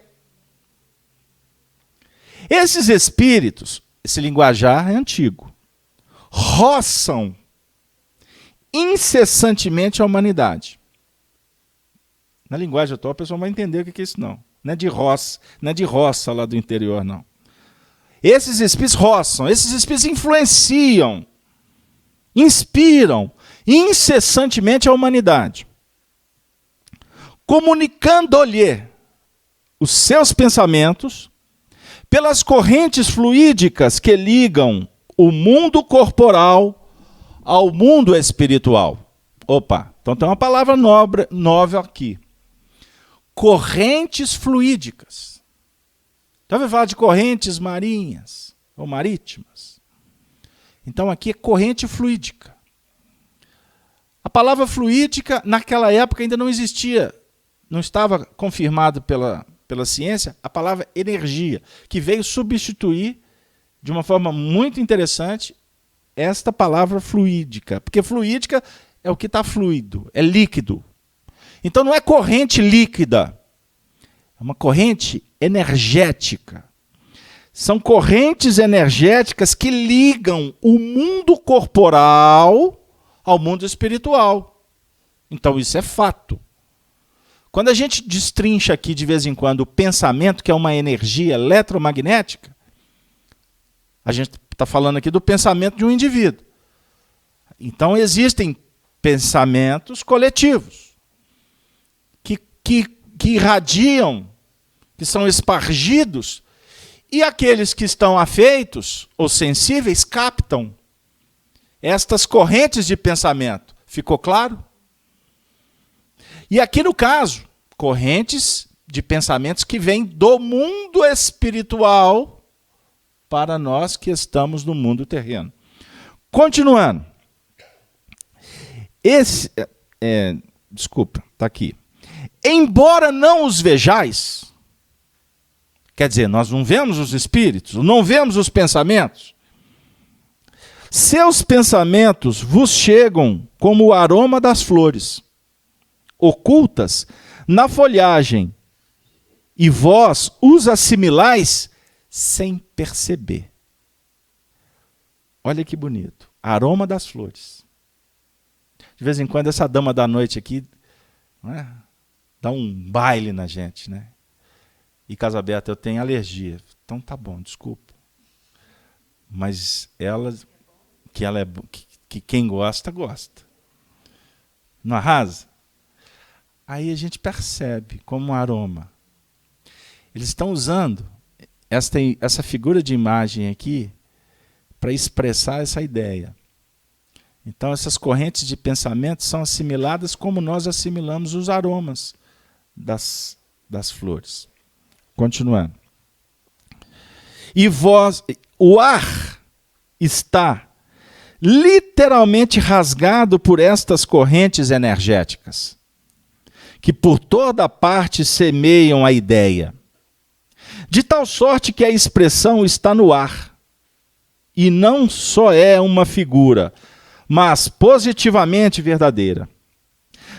Esses espíritos, esse linguajar é antigo, roçam incessantemente a humanidade. Na linguagem atual, a pessoa vai entender o que é isso, não. Não é de roça lá do interior, não. Esses espíritos roçam, esses espíritos influenciam, inspiram incessantemente a humanidade, comunicando-lhe os seus pensamentos pelas correntes fluídicas que ligam o mundo corporal ao mundo espiritual. Opa, então tem uma palavra nova aqui. Correntes fluídicas. Já ouviu falar de correntes marinhas ou marítimas? Então aqui é corrente fluídica. A palavra fluídica, naquela época, ainda não existia. Não estava confirmado pela ciência a palavra energia, que veio substituir, de uma forma muito interessante, esta palavra fluídica. Porque fluídica é o que está fluido, é líquido. Então não é corrente líquida, é uma corrente energética. São correntes energéticas que ligam o mundo corporal ao mundo espiritual. Então isso é fato. Quando a gente destrincha aqui de vez em quando o pensamento, que é uma energia eletromagnética, a gente está falando aqui do pensamento de um indivíduo. Então existem pensamentos coletivos que irradiam, que são espargidos, e aqueles que estão afeitos ou sensíveis captam estas correntes de pensamento. Ficou claro? E aqui no caso, correntes de pensamentos que vêm do mundo espiritual para nós que estamos no mundo terreno. Continuando. Desculpa, está aqui. Embora não os vejais, quer dizer, nós não vemos os espíritos, não vemos os pensamentos. Seus pensamentos vos chegam como o aroma das flores, ocultas na folhagem, e vós os assimilais sem perceber. Olha que bonito. Aroma das flores. De vez em quando essa dama da noite aqui, né, dá um baile na gente, né? E Casa Aberta, eu tenho alergia. Então tá bom, desculpa. Mas que quem gosta, gosta. Não arrasa? Aí a gente percebe como um aroma. Eles estão usando essa figura de imagem aqui para expressar essa ideia. Então, essas correntes de pensamento são assimiladas como nós assimilamos os aromas das flores. Continuando. E o ar está literalmente rasgado por estas correntes energéticas, que por toda parte semeiam a ideia, de tal sorte que a expressão está no ar, e não só é uma figura, mas positivamente verdadeira.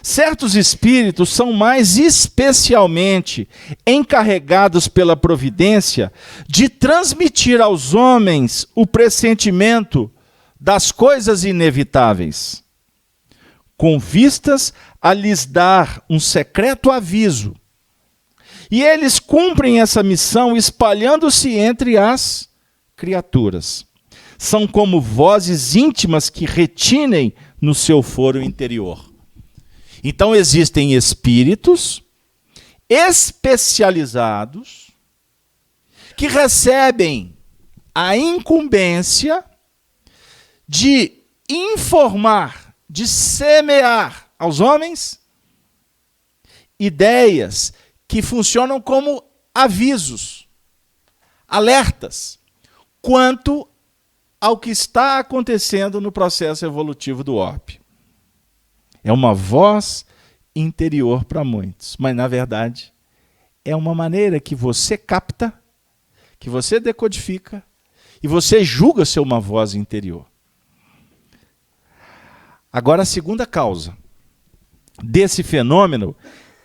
Certos espíritos são mais especialmente encarregados pela providência de transmitir aos homens o pressentimento das coisas inevitáveis, com vistas a lhes dar um secreto aviso. E eles cumprem essa missão espalhando-se entre as criaturas. São como vozes íntimas que retinem no seu foro interior. Então existem espíritos especializados que recebem a incumbência de informar, de semear aos homens ideias que funcionam como avisos, alertas, quanto ao que está acontecendo no processo evolutivo do orbe. É uma voz interior para muitos, mas, na verdade, é uma maneira que você capta, que você decodifica, e você julga ser uma voz interior. Agora, a segunda causa desse fenômeno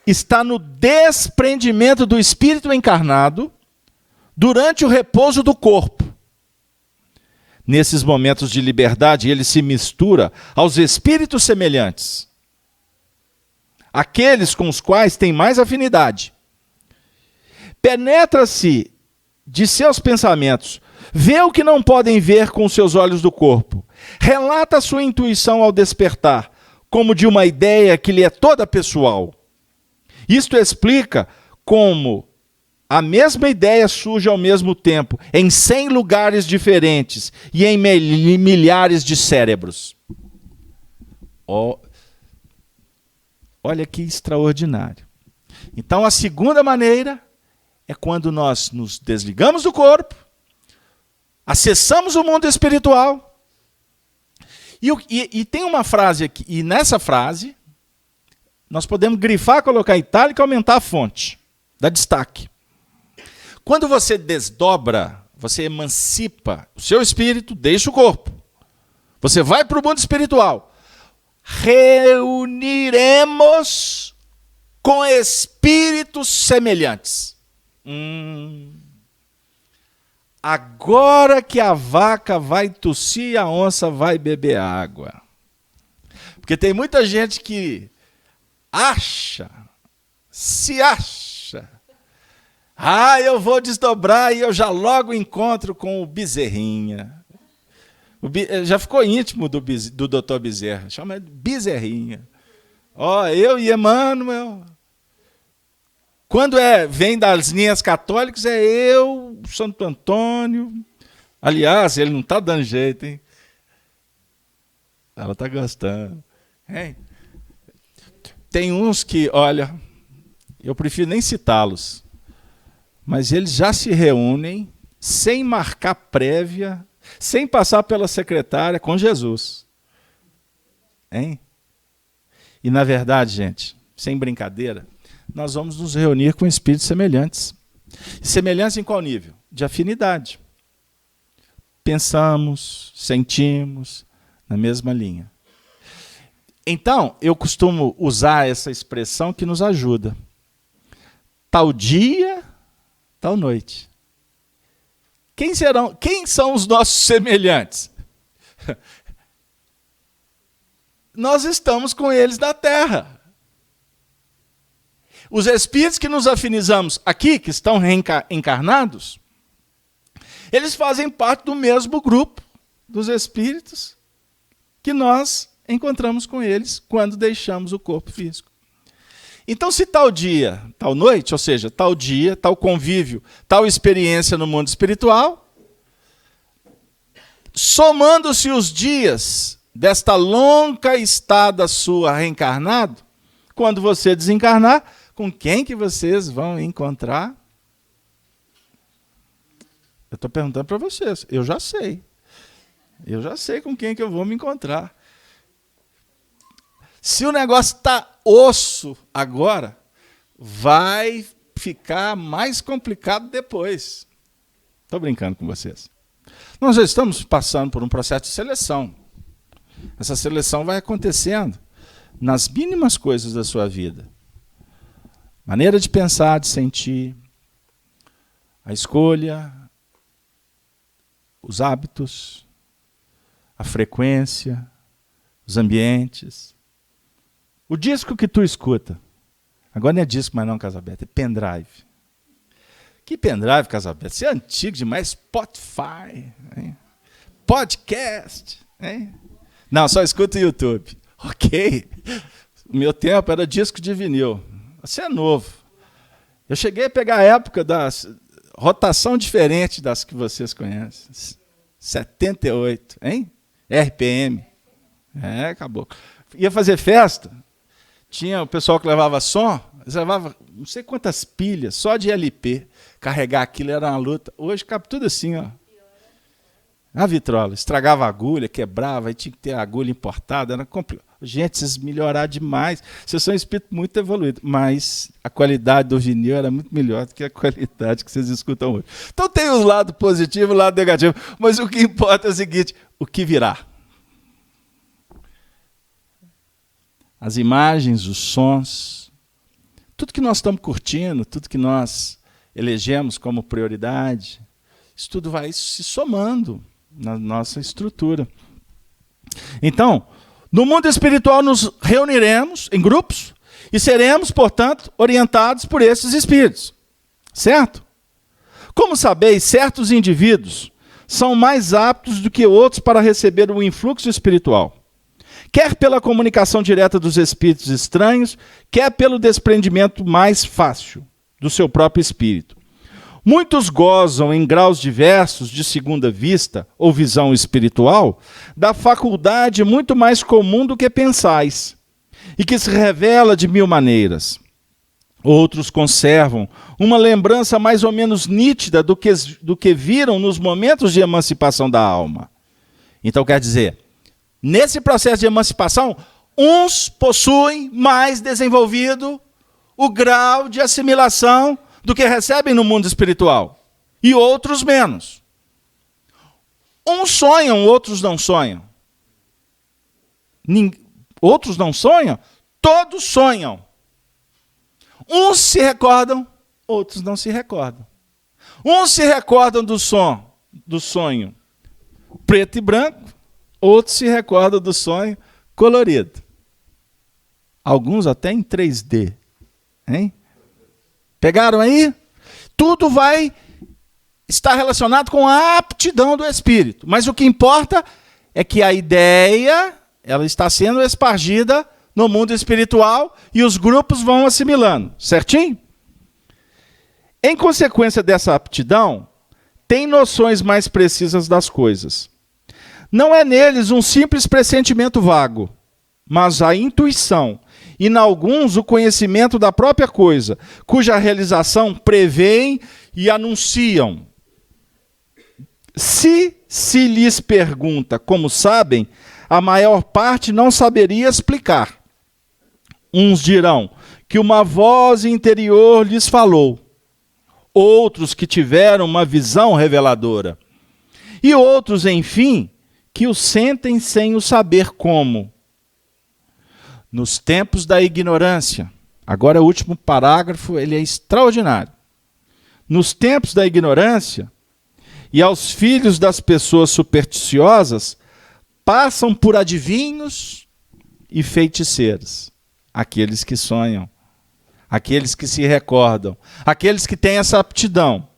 está no desprendimento do espírito encarnado durante o repouso do corpo. Nesses momentos de liberdade, ele se mistura aos espíritos semelhantes, aqueles com os quais tem mais afinidade. Penetra-se de seus pensamentos, vê o que não podem ver com os seus olhos do corpo, relata sua intuição ao despertar, como de uma ideia que lhe é toda pessoal. Isto explica como a mesma ideia surge ao mesmo tempo, em 100 lugares diferentes e em milhares de cérebros. Olha que extraordinário. Então, a segunda maneira é quando nós nos desligamos do corpo, acessamos o mundo espiritual, e tem uma frase aqui, e nessa frase, nós podemos grifar, colocar itálico e aumentar a fonte, dá destaque. Quando você desdobra, você emancipa o seu espírito, deixa o corpo. Você vai para o mundo espiritual. Reuniremos com espíritos semelhantes. Agora que a vaca vai tossir, a onça vai beber água. Porque tem muita gente que se acha. Eu vou desdobrar e eu já logo encontro com o Bezerrinha. Já ficou íntimo do Dr. Bezerra, chama de Bezerrinha. Eu e Emmanuel. Quando vem das linhas católicas, é eu, Santo Antônio. Aliás, ele não está dando jeito, hein? Ela está gostando. Hein? tem uns que, olha, eu prefiro nem citá-los, mas eles já se reúnem sem marcar prévia, sem passar pela secretária, com Jesus. Hein? E na verdade, gente, sem brincadeira, nós vamos nos reunir com espíritos semelhantes. Semelhantes em qual nível? De afinidade. Pensamos, sentimos na mesma linha. Então, eu costumo usar essa expressão que nos ajuda. Tal dia, tal noite. Quem são os nossos semelhantes? Nós estamos com eles na Terra. Os espíritos que nos afinizamos aqui, que estão encarnados, eles fazem parte do mesmo grupo dos espíritos que nós encontramos com eles quando deixamos o corpo físico. Então, se tal dia, tal noite, ou seja, tal dia, tal convívio, tal experiência no mundo espiritual, somando-se os dias desta longa estada sua reencarnado, quando você desencarnar, com quem que vocês vão encontrar? Eu estou perguntando para vocês. Eu já sei. Eu já sei com quem que eu vou me encontrar. Se o negócio está osso agora, vai ficar mais complicado depois. Estou brincando com vocês. Nós já estamos passando por um processo de seleção. Essa seleção vai acontecendo nas mínimas coisas da sua vida. Maneira de pensar, de sentir, a escolha, os hábitos, a frequência, os ambientes. O disco que tu escuta, agora não é disco mais não, Casabeto, é pendrive. Que pendrive, Casabeto? Você é antigo demais, Spotify, hein? Podcast, hein? Não, só escuta o YouTube. Ok. O meu tempo era disco de vinil. Você é novo. Eu cheguei a pegar a época da rotação diferente das que vocês conhecem. 78, hein? RPM. É, acabou. Ia fazer festa, tinha o pessoal que levava som, eles levavam não sei quantas pilhas, só de LP. Carregar aquilo era uma luta. Hoje cabe tudo assim, ó. A vitrola, estragava a agulha, quebrava, aí tinha que ter a agulha importada, era complicado. Gente, vocês melhoraram demais. Vocês são um espírito muito evoluído, mas a qualidade do vinil era muito melhor do que a qualidade que vocês escutam hoje. Então tem o lado positivo e o lado negativo, mas o que importa é o seguinte, o que virá. As imagens, os sons, tudo que nós estamos curtindo, tudo que nós elegemos como prioridade, isso tudo vai se somando na nossa estrutura. Então, no mundo espiritual nos reuniremos em grupos e seremos, portanto, orientados por esses espíritos. Certo? Como sabeis, certos indivíduos são mais aptos do que outros para receber o influxo espiritual. Quer pela comunicação direta dos espíritos estranhos, quer pelo desprendimento mais fácil do seu próprio espírito. Muitos gozam em graus diversos de segunda vista ou visão espiritual da faculdade muito mais comum do que pensais, e que se revela de mil maneiras. Outros conservam uma lembrança mais ou menos nítida do que viram nos momentos de emancipação da alma. Então quer dizer, nesse processo de emancipação, uns possuem mais desenvolvido o grau de assimilação do que recebem no mundo espiritual, e outros menos. Uns sonham, outros não sonham. Outros não sonham, todos sonham. Uns se recordam, outros não se recordam. Uns se recordam do sonho preto e branco, outros se recordam do sonho colorido. Alguns até em 3D. Hein? Pegaram aí? Tudo vai estar relacionado com a aptidão do espírito. Mas o que importa é que a ideia ela está sendo espargida no mundo espiritual e os grupos vão assimilando. Certinho? Em consequência dessa aptidão, tem noções mais precisas das coisas. Não é neles um simples pressentimento vago, mas a intuição e, em alguns, o conhecimento da própria coisa, cuja realização preveem e anunciam. Se lhes pergunta como sabem, a maior parte não saberia explicar. Uns dirão que uma voz interior lhes falou, outros que tiveram uma visão reveladora, e outros, enfim, que o sentem sem o saber como. Nos tempos da ignorância, agora o último parágrafo, ele é extraordinário. Nos tempos da ignorância, e aos filhos das pessoas supersticiosas, passam por adivinhos e feiticeiros, aqueles que sonham, aqueles que se recordam, aqueles que têm essa aptidão.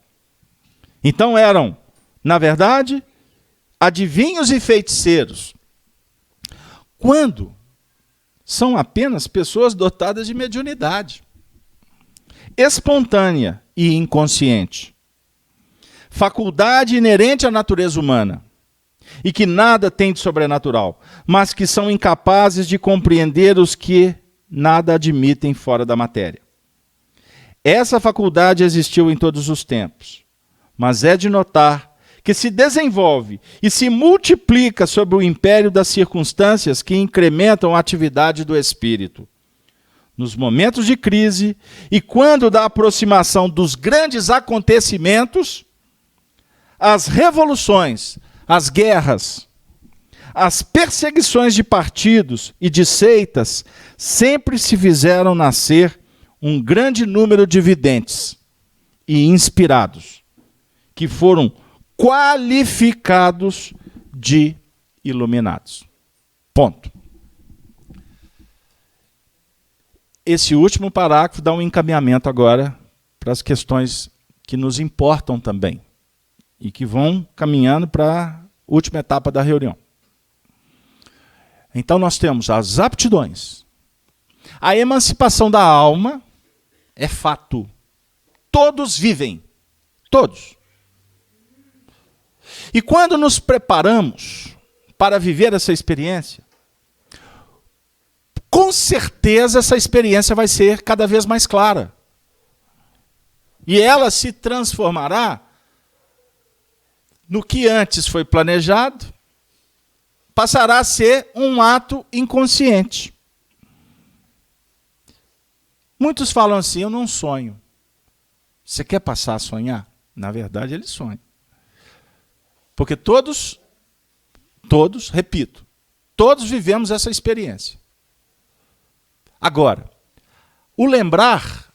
Então eram, na verdade, adivinhos e feiticeiros. Quando são apenas pessoas dotadas de mediunidade, espontânea e inconsciente, faculdade inerente à natureza humana, e que nada tem de sobrenatural, mas que são incapazes de compreender os que nada admitem fora da matéria. Essa faculdade existiu em todos os tempos, mas é de notar que se desenvolve e se multiplica sob o império das circunstâncias que incrementam a atividade do espírito. Nos momentos de crise e quando da aproximação dos grandes acontecimentos, as revoluções, as guerras, as perseguições de partidos e de seitas sempre se fizeram nascer um grande número de videntes e inspirados, que foram qualificados de iluminados. Ponto. Esse último parágrafo dá um encaminhamento agora para as questões que nos importam também e que vão caminhando para a última etapa da reunião. Então nós temos as aptidões. A emancipação da alma é fato. Todos vivem. Todos. E quando nos preparamos para viver essa experiência, com certeza essa experiência vai ser cada vez mais clara. E ela se transformará no que antes foi planejado, passará a ser um ato inconsciente. Muitos falam assim, eu não sonho. Você quer passar a sonhar? Na verdade, ele sonha. Porque todos, repito, todos vivemos essa experiência. Agora, o lembrar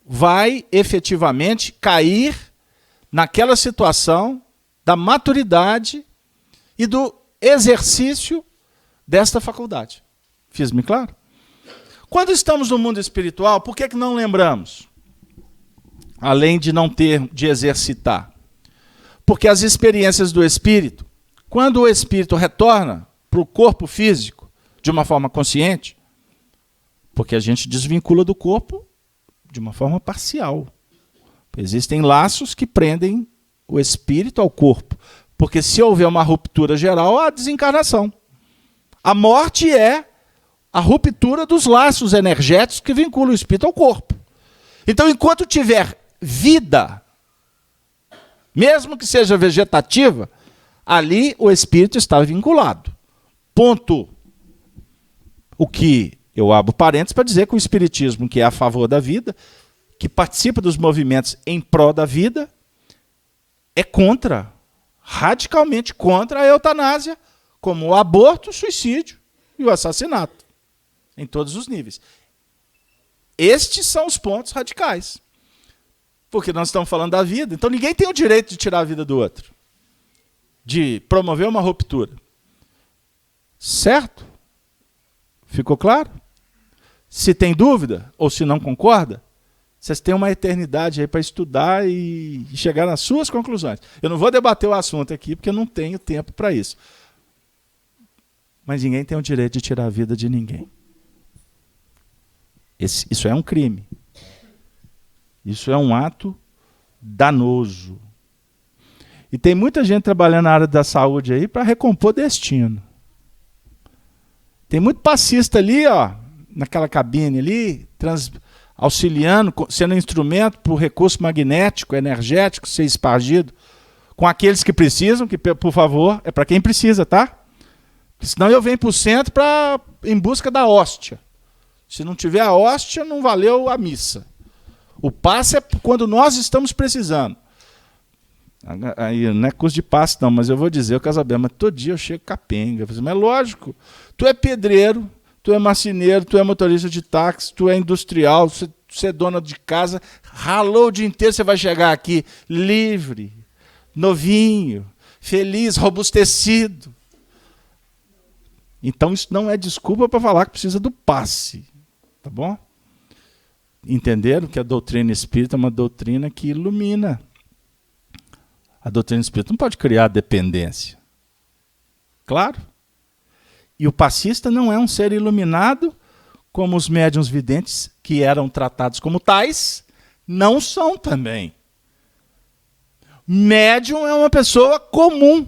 vai efetivamente cair naquela situação da maturidade e do exercício desta faculdade. Fiz-me claro? Quando estamos no mundo espiritual, por que não lembramos? Além de não ter de exercitar. Porque as experiências do espírito, quando o espírito retorna para o corpo físico de uma forma consciente, porque a gente desvincula do corpo de uma forma parcial. Existem laços que prendem o espírito ao corpo, porque se houver uma ruptura geral, há desencarnação. A morte é a ruptura dos laços energéticos que vinculam o espírito ao corpo. Então, enquanto tiver vida, mesmo que seja vegetativa, ali o espírito está vinculado. Ponto. O que eu abro parênteses para dizer que o espiritismo, que é a favor da vida, que participa dos movimentos em pró da vida, é contra, radicalmente contra a eutanásia, como o aborto, o suicídio e o assassinato, em todos os níveis. Estes são os pontos radicais. Porque nós estamos falando da vida, então ninguém tem o direito de tirar a vida do outro, de promover uma ruptura. Certo? Ficou claro? Se tem dúvida, ou se não concorda, vocês têm uma eternidade aí para estudar e chegar nas suas conclusões. Eu não vou debater o assunto aqui, porque eu não tenho tempo para isso. Mas ninguém tem o direito de tirar a vida de ninguém. Isso é um crime. Isso é um ato danoso. E tem muita gente trabalhando na área da saúde aí para recompor destino. Tem muito passista ali, ó, naquela cabine ali, auxiliando, sendo instrumento para o recurso magnético, energético ser espargido com aqueles que precisam, que, por favor, é para quem precisa, tá? Senão eu venho para o centro em busca da hóstia. Se não tiver a hóstia, não valeu a missa. O passe é quando nós estamos precisando. Aí não é curso de passe, não, mas eu vou dizer, o Casabel, mas todo dia eu chego capenga. Mas é lógico, tu é pedreiro, tu é marceneiro, tu é motorista de táxi, tu é industrial, você é dona de casa, ralou o dia inteiro, você vai chegar aqui livre, novinho, feliz, robustecido. Então isso não é desculpa para falar que precisa do passe, tá bom? Entenderam que a doutrina espírita é uma doutrina que ilumina. A doutrina espírita não pode criar dependência. Claro. E o passista não é um ser iluminado como os médiuns videntes, que eram tratados como tais, não são também. Médium é uma pessoa comum.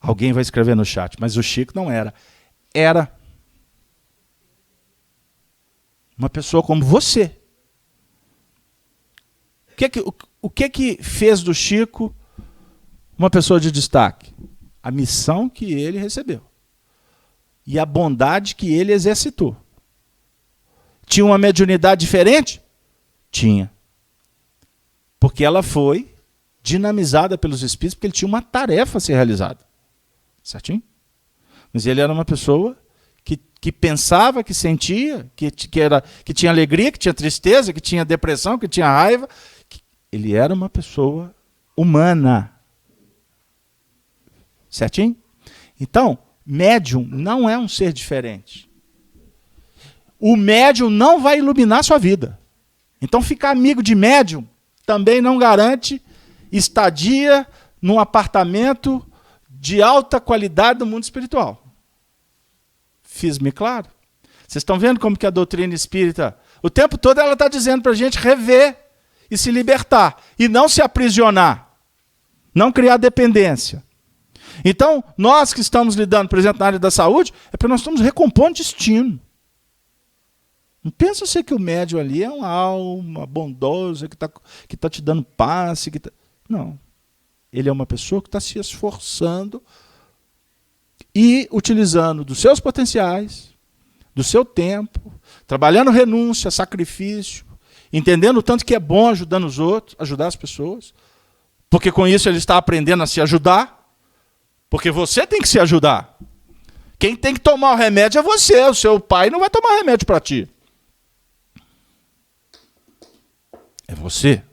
Alguém vai escrever no chat, mas o Chico não era. Era uma pessoa como você. O que fez do Chico uma pessoa de destaque? A missão que ele recebeu. E a bondade que ele exercitou. Tinha uma mediunidade diferente? Tinha. Porque ela foi dinamizada pelos espíritos, porque ele tinha uma tarefa a ser realizada. Certinho? Mas ele era uma pessoa que pensava, que sentia, que tinha alegria, que tinha tristeza, que tinha depressão, que tinha raiva. Ele era uma pessoa humana. Certinho? Então, médium não é um ser diferente. O médium não vai iluminar a sua vida. Então, ficar amigo de médium também não garante estadia num apartamento de alta qualidade do mundo espiritual. Fiz-me claro? Vocês estão vendo como que a doutrina espírita, o tempo todo ela está dizendo para a gente rever e se libertar, e não se aprisionar, não criar dependência. Então, nós que estamos lidando, por exemplo, na área da saúde, é porque nós estamos recompondo destino. Não pensa você que o médium ali é uma alma bondosa, que tá te dando passe. Não. Ele é uma pessoa que está se esforçando e utilizando dos seus potenciais, do seu tempo, trabalhando renúncia, sacrifício, entendendo o tanto que é bom ajudando os outros, ajudar as pessoas, porque com isso ele está aprendendo a se ajudar, porque você tem que se ajudar. Quem tem que tomar o remédio é você, o seu pai não vai tomar remédio para ti. É você.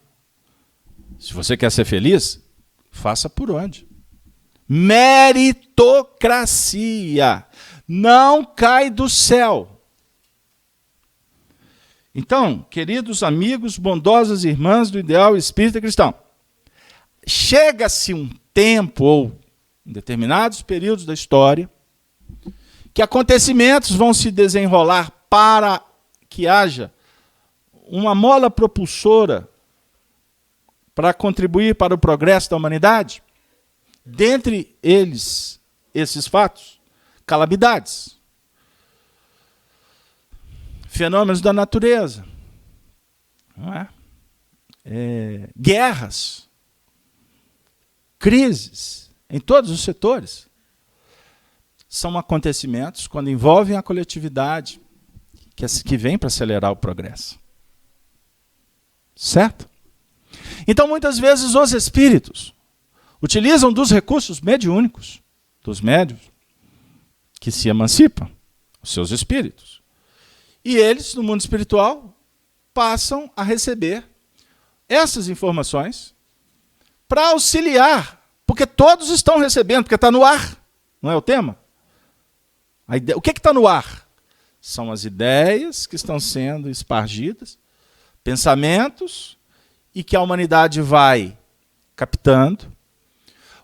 Se você quer ser feliz, faça por onde? Meritocracia. Não cai do céu. Então, queridos amigos, bondosas irmãs do ideal espírita cristão, chega-se um tempo, ou em determinados períodos da história, que acontecimentos vão se desenrolar para que haja uma mola propulsora para contribuir para o progresso da humanidade. Dentre eles, esses fatos, calamidades, fenômenos da natureza, não é? Guerras, crises, em todos os setores. São acontecimentos, quando envolvem a coletividade, que vem para acelerar o progresso. Certo? Então, muitas vezes, os espíritos utilizam dos recursos mediúnicos, dos médiuns, que se emancipam, os seus espíritos. E eles, no mundo espiritual, passam a receber essas informações para auxiliar, porque todos estão recebendo, porque está no ar, não é o tema? O que está no ar? São as ideias que estão sendo espargidas, pensamentos, e que a humanidade vai captando,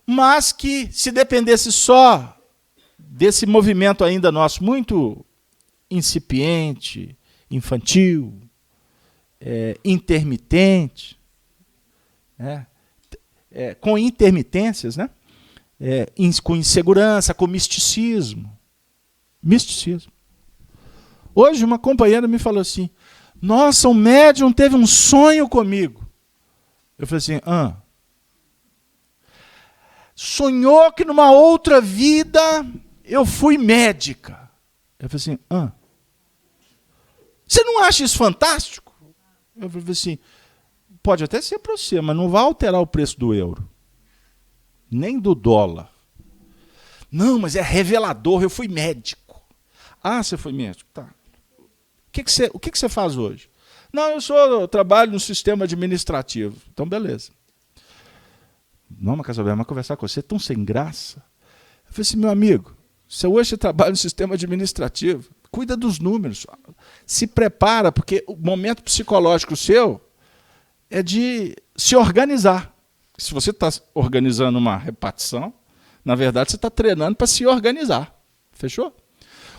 mas que, se dependesse só desse movimento ainda nosso, muito incipiente, infantil, intermitente, com intermitências, né? com insegurança, com misticismo. Misticismo. Hoje uma companheira me falou assim, nossa, um médium teve um sonho comigo. Eu falei assim, sonhou que numa outra vida eu fui médica. Eu falei assim, você não acha isso fantástico? Eu falei assim, pode até ser para você, mas não vai alterar o preço do euro. Nem do dólar. Não, mas é revelador, eu fui médico. Ah, você foi médico? Tá. O que você faz hoje? Não, eu trabalho no sistema administrativo. Então, beleza. Não, mas Casalberto, mas conversar com você é tão sem graça. Eu falei assim, meu amigo, se hoje você trabalha no sistema administrativo, cuida dos números. Se prepara, porque o momento psicológico seu é de se organizar. Se você está organizando uma repartição, na verdade você está treinando para se organizar. Fechou?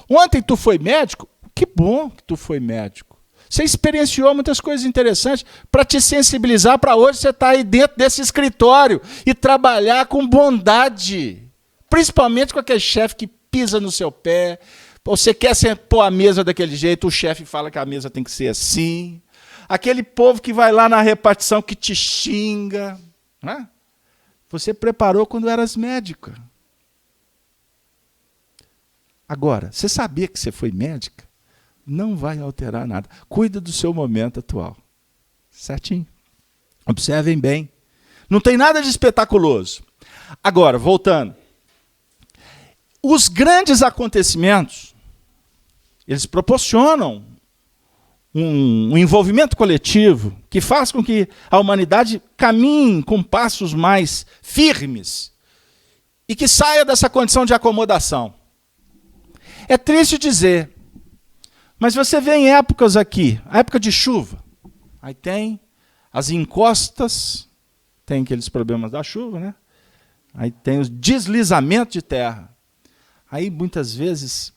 Ontem tu foi médico? Que bom que tu foi médico. Você experienciou muitas coisas interessantes para te sensibilizar para hoje você estar aí dentro desse escritório e trabalhar com bondade. Principalmente com aquele chefe que pisa no seu pé. Você quer pôr a mesa daquele jeito, o chefe fala que a mesa tem que ser assim. Aquele povo que vai lá na repartição que te xinga. Né? Você preparou quando eras médica. Agora, você sabia que você foi médica? Não vai alterar nada. Cuida do seu momento atual. Certinho. Observem bem. Não tem nada de espetaculoso. Agora, voltando. Os grandes acontecimentos, eles proporcionam um envolvimento coletivo que faz com que a humanidade caminhe com passos mais firmes e que saia dessa condição de acomodação. É triste dizer, mas você vê em épocas aqui, a época de chuva, aí tem as encostas, tem aqueles problemas da chuva, né? Aí tem os deslizamentos de terra. Aí muitas vezes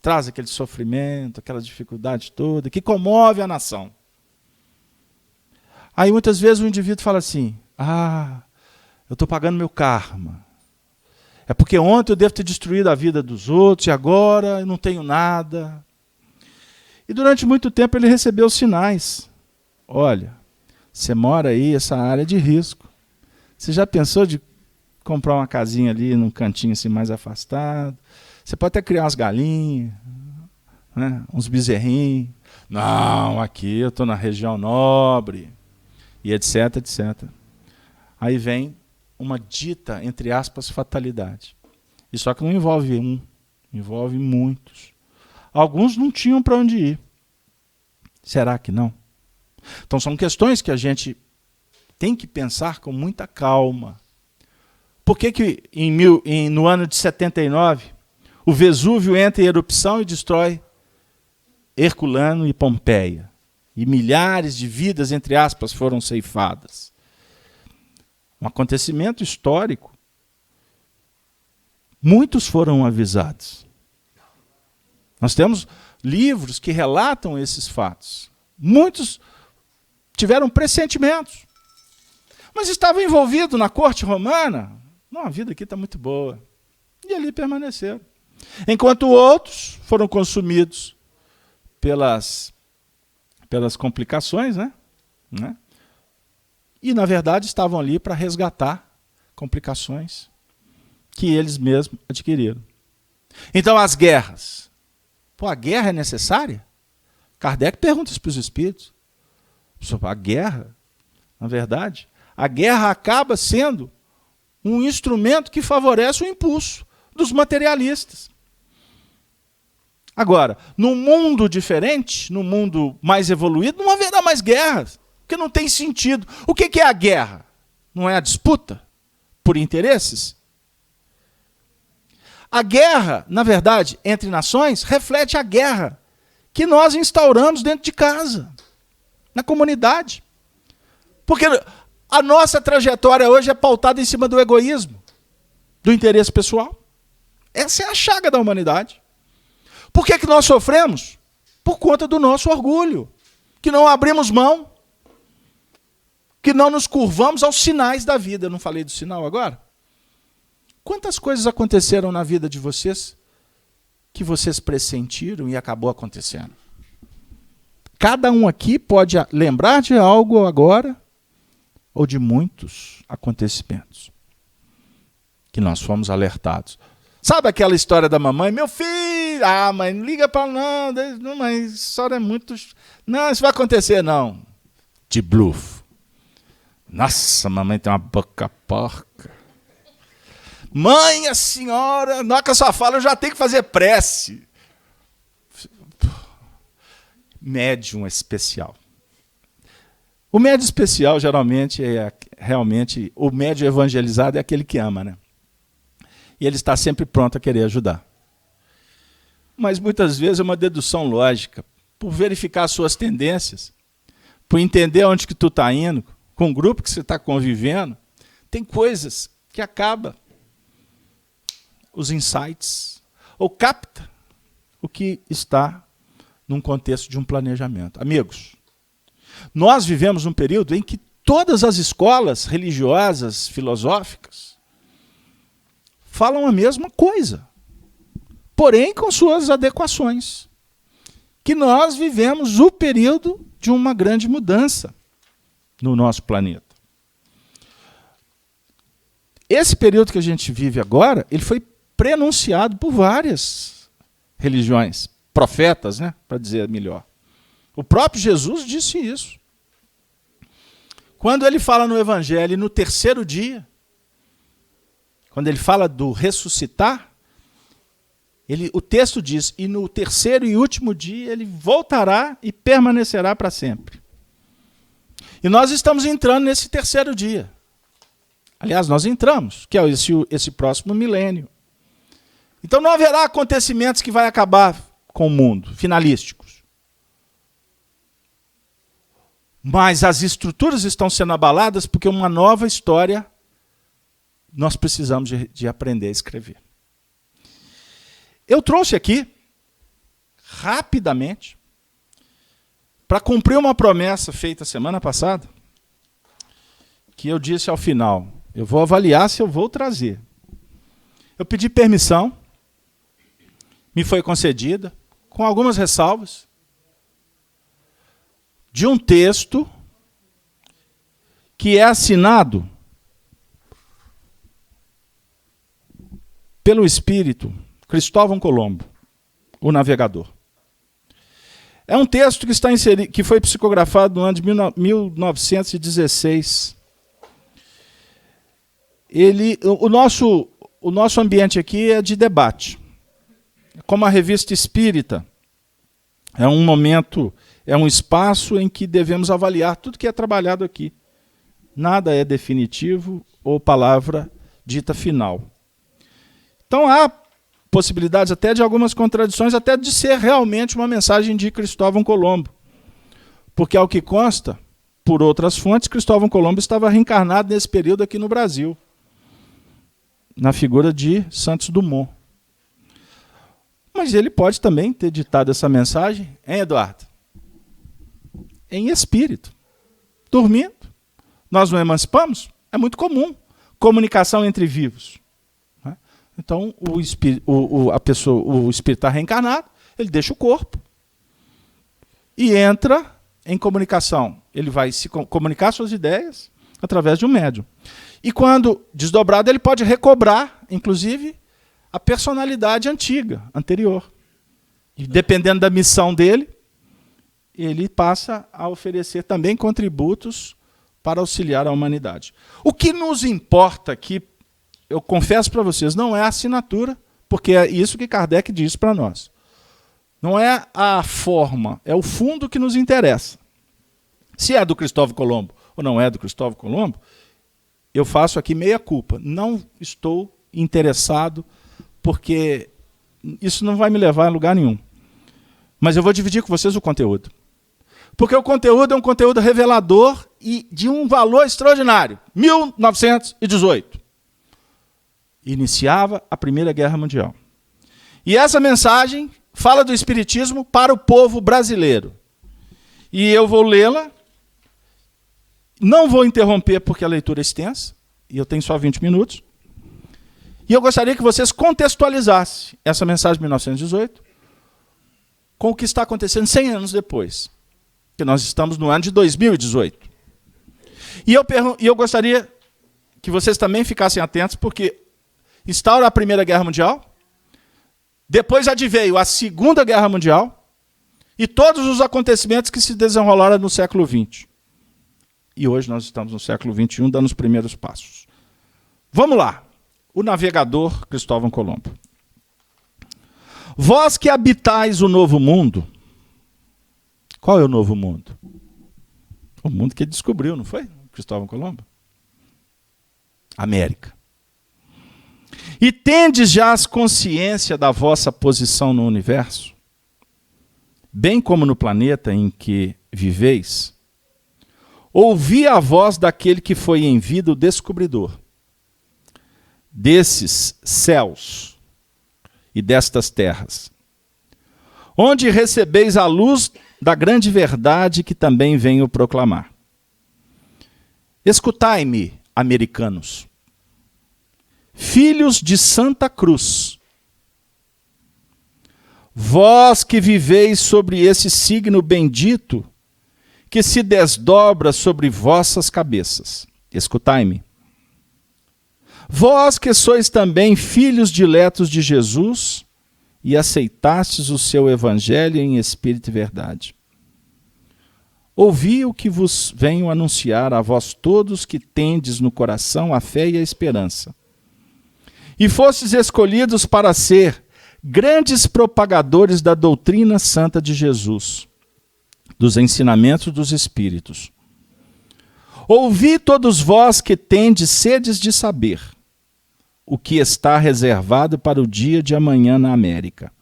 traz aquele sofrimento, aquela dificuldade toda, que comove a nação. Aí muitas vezes o indivíduo fala assim, eu estou pagando meu karma. É porque ontem eu devo ter destruído a vida dos outros e agora eu não tenho nada. E durante muito tempo ele recebeu sinais. Olha, você mora aí, essa área é de risco. Você já pensou de comprar uma casinha ali num cantinho assim mais afastado? Você pode até criar umas galinhas, né? Uns bezerrinhos. Não, aqui eu estou na região nobre. E etc, etc. Aí vem uma dita, entre aspas, fatalidade. E só que não envolve um, envolve muitos. Alguns não tinham para onde ir. Será que não? Então são questões que a gente tem que pensar com muita calma. Por que no ano de 79, o Vesúvio entra em erupção e destrói Herculano e Pompeia? E milhares de vidas, entre aspas, foram ceifadas. Um acontecimento histórico. Muitos foram avisados. Nós temos livros que relatam esses fatos. Muitos tiveram pressentimentos. Mas estavam envolvidos na corte romana. Não, a vida aqui está muito boa. E ali permaneceram. Enquanto outros foram consumidos pelas complicações, né? E, na verdade, estavam ali para resgatar complicações que eles mesmos adquiriram. Então, as guerras. A guerra é necessária? Kardec pergunta isso para os espíritos. A guerra, na verdade, a guerra acaba sendo um instrumento que favorece o impulso dos materialistas. Agora, num mundo diferente, num mundo mais evoluído, não haverá mais guerras, porque não tem sentido. O que é a guerra? Não é a disputa por interesses? A guerra, na verdade, entre nações, reflete a guerra que nós instauramos dentro de casa, na comunidade. Porque a nossa trajetória hoje é pautada em cima do egoísmo, do interesse pessoal. Essa é a chaga da humanidade. Por que nós sofremos? Por conta do nosso orgulho, que não abrimos mão, que não nos curvamos aos sinais da vida. Eu não falei do sinal agora? Quantas coisas aconteceram na vida de vocês que vocês pressentiram e acabou acontecendo? Cada um aqui pode lembrar de algo agora ou de muitos acontecimentos que nós fomos alertados. Sabe aquela história da mamãe? Meu filho, mãe, não liga para não, mas a história é muito... Não, isso vai acontecer, não. De bluff. Nossa, mamãe tem uma boca porca. Mãe, a senhora, na hora que a senhora fala, eu já tenho que fazer prece. Médium especial. O médium especial, geralmente, realmente, o médium evangelizado é aquele que ama, né? E ele está sempre pronto a querer ajudar. Mas muitas vezes é uma dedução lógica, por verificar as suas tendências, por entender onde que tu está indo, com o grupo que você está convivendo, tem coisas que acaba os insights, ou capta o que está num contexto de um planejamento. Amigos, nós vivemos um período em que todas as escolas religiosas, filosóficas, falam a mesma coisa, porém com suas adequações. Que nós vivemos o período de uma grande mudança no nosso planeta. Esse período que a gente vive agora, ele foi prenunciado por várias religiões, profetas, né, para dizer melhor. O próprio Jesus disse isso. Quando ele fala no Evangelho, no terceiro dia, quando ele fala do ressuscitar, o texto diz, e no terceiro e último dia ele voltará e permanecerá para sempre. E nós estamos entrando nesse terceiro dia. Aliás, nós entramos, que é esse próximo milênio. Então não haverá acontecimentos que vai acabar com o mundo, finalísticos. Mas as estruturas estão sendo abaladas porque uma nova história nós precisamos de aprender a escrever. Eu trouxe aqui, rapidamente, para cumprir uma promessa feita semana passada, que eu disse ao final, eu vou avaliar se eu vou trazer. Eu pedi permissão, me foi concedida, com algumas ressalvas, de um texto que é assinado pelo Espírito Cristóvão Colombo, o navegador. É um texto que está inserido, que foi psicografado no ano de 1916. O nosso ambiente aqui é de debate. Como a revista espírita, é um momento, é um espaço em que devemos avaliar tudo que é trabalhado aqui. Nada é definitivo ou palavra dita final. Então há possibilidades até de algumas contradições, até de ser realmente uma mensagem de Cristóvão Colombo. Porque, ao que consta, por outras fontes, Cristóvão Colombo estava reencarnado nesse período aqui no Brasil, na figura de Santos Dumont. Mas ele pode também ter ditado essa mensagem, hein, Eduardo? Em espírito, dormindo. Nós não emancipamos? É muito comum. Comunicação entre vivos. Então, o espírito está reencarnado, ele deixa o corpo e entra em comunicação. Ele vai se comunicar suas ideias através de um médium. E quando desdobrado, ele pode recobrar, inclusive, a personalidade antiga, anterior. E dependendo da missão dele, ele passa a oferecer também contributos para auxiliar a humanidade. O que nos importa aqui, eu confesso para vocês, não é a assinatura, porque é isso que Kardec diz para nós. Não é a forma, é o fundo que nos interessa. Se é do Cristóvão Colombo ou não é do Cristóvão Colombo, eu faço aqui meia culpa. Não estou interessado, porque isso não vai me levar a lugar nenhum. Mas eu vou dividir com vocês o conteúdo. Porque o conteúdo é um conteúdo revelador e de um valor extraordinário. 1918. Iniciava a Primeira Guerra Mundial. E essa mensagem fala do Espiritismo para o povo brasileiro. E eu vou lê-la. Não vou interromper porque a leitura é extensa, e eu tenho só 20 minutos. E eu gostaria que vocês contextualizassem essa mensagem de 1918 com o que está acontecendo 100 anos depois, que nós estamos no ano de 2018. E eu gostaria que vocês também ficassem atentos, porque instaura a Primeira Guerra Mundial, depois adveio a Segunda Guerra Mundial e todos os acontecimentos que se desenrolaram no século XX. E hoje nós estamos no século XXI, dando os primeiros passos. Vamos lá. O navegador Cristóvão Colombo. Vós que habitais o novo mundo. Qual é o novo mundo? O mundo que ele descobriu, não foi? Cristóvão Colombo. América. E tendes já as consciência da vossa posição no universo, bem como no planeta em que viveis. Ouvi a voz daquele que foi em vida o descobridor desses céus e destas terras, onde recebeis a luz da grande verdade que também venho proclamar. Escutai-me, americanos, filhos de Santa Cruz, vós que viveis sobre esse signo bendito que se desdobra sobre vossas cabeças. Escutai-me. Vós que sois também filhos diletos de Jesus e aceitastes o seu evangelho em espírito e verdade. Ouvi o que vos venho anunciar a vós todos que tendes no coração a fé e a esperança. E fostes escolhidos para ser grandes propagadores da doutrina santa de Jesus, dos ensinamentos dos Espíritos. Ouvi todos vós que tendes sedes de saber o que está reservado para o dia de amanhã na América.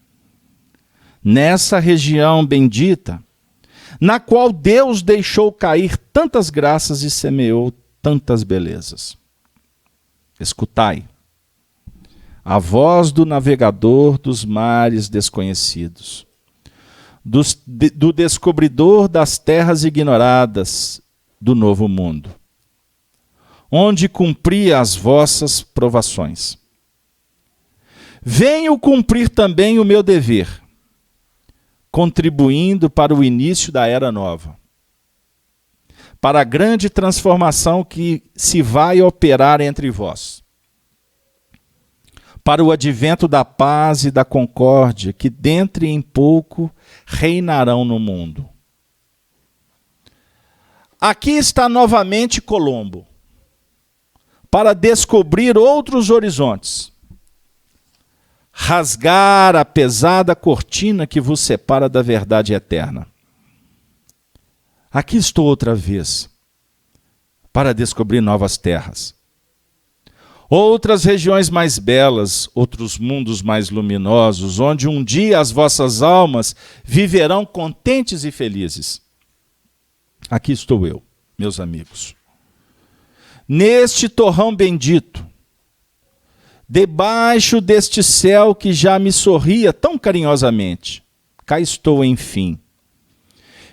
Nessa região bendita, na qual Deus deixou cair tantas graças e semeou tantas belezas. Escutai a voz do navegador dos mares desconhecidos, do descobridor das terras ignoradas do novo mundo, onde cumpria as vossas provações. Venho cumprir também o meu dever, contribuindo para o início da era nova, para a grande transformação que se vai operar entre vós, para o advento da paz e da concórdia que dentro em pouco reinarão no mundo. Aqui está novamente Colombo, para descobrir outros horizontes, rasgar a pesada cortina que vos separa da verdade eterna. Aqui estou outra vez, para descobrir novas terras, outras regiões mais belas, outros mundos mais luminosos, onde um dia as vossas almas viverão contentes e felizes. Aqui estou eu, meus amigos. Neste torrão bendito, debaixo deste céu que já me sorria tão carinhosamente, cá estou, enfim.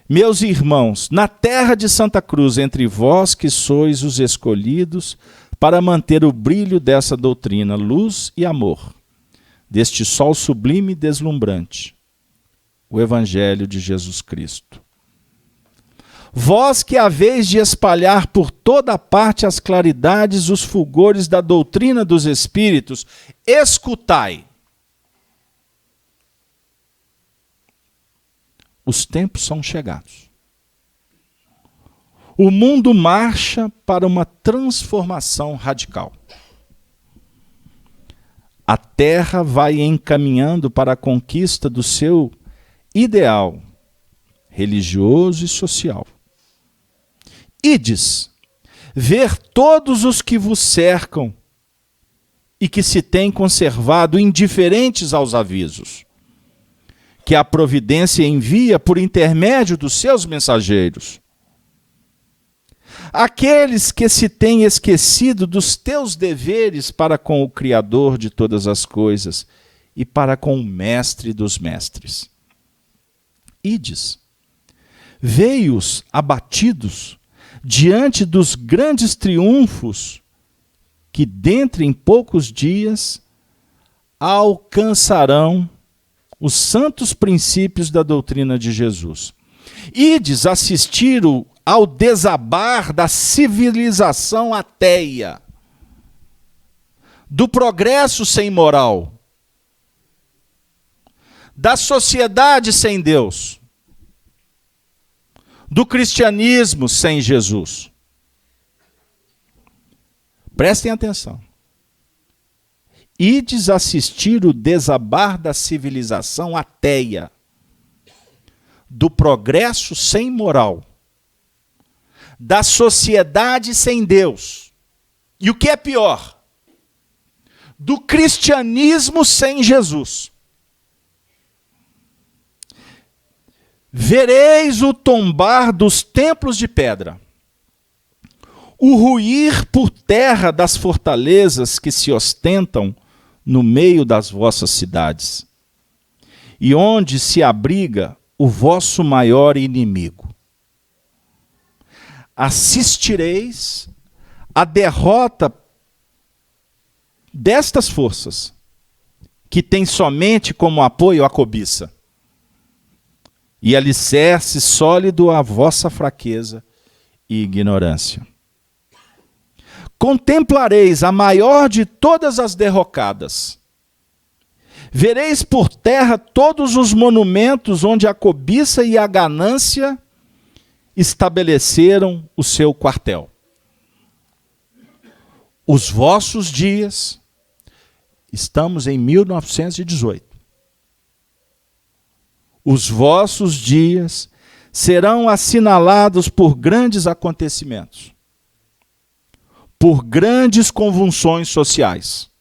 Meus irmãos, na terra de Santa Cruz, entre vós que sois os escolhidos para manter o brilho dessa doutrina, luz e amor, deste sol sublime e deslumbrante, o Evangelho de Jesus Cristo. Vós que haveis de espalhar por toda parte as claridades, os fulgores da doutrina dos Espíritos, escutai. Os tempos são chegados. O mundo marcha para uma transformação radical. A Terra vai encaminhando para a conquista do seu ideal religioso e social. Ides, ver todos os que vos cercam e que se têm conservado indiferentes aos avisos, que a providência envia por intermédio dos seus mensageiros. Aqueles que se têm esquecido dos teus deveres para com o Criador de todas as coisas e para com o Mestre dos Mestres. Ides, vei-os abatidos diante dos grandes triunfos que dentre em poucos dias alcançarão os santos princípios da doutrina de Jesus. Ides assistir ao desabar da civilização ateia, do progresso sem moral, da sociedade sem Deus, do cristianismo sem Jesus. Prestem atenção. Ides assistir o desabar da civilização ateia, do progresso sem moral, da sociedade sem Deus. E o que é pior? Do cristianismo sem Jesus. Vereis o tombar dos templos de pedra, o ruir por terra das fortalezas que se ostentam no meio das vossas cidades, e onde se abriga o vosso maior inimigo. Assistireis à derrota destas forças, que têm somente como apoio a cobiça, e alicerce sólido a vossa fraqueza e ignorância. Contemplareis a maior de todas as derrocadas. Vereis por terra todos os monumentos onde a cobiça e a ganância estabeleceram o seu quartel. Os vossos dias, estamos em 1918, os vossos dias serão assinalados por grandes acontecimentos, por grandes convulsões sociais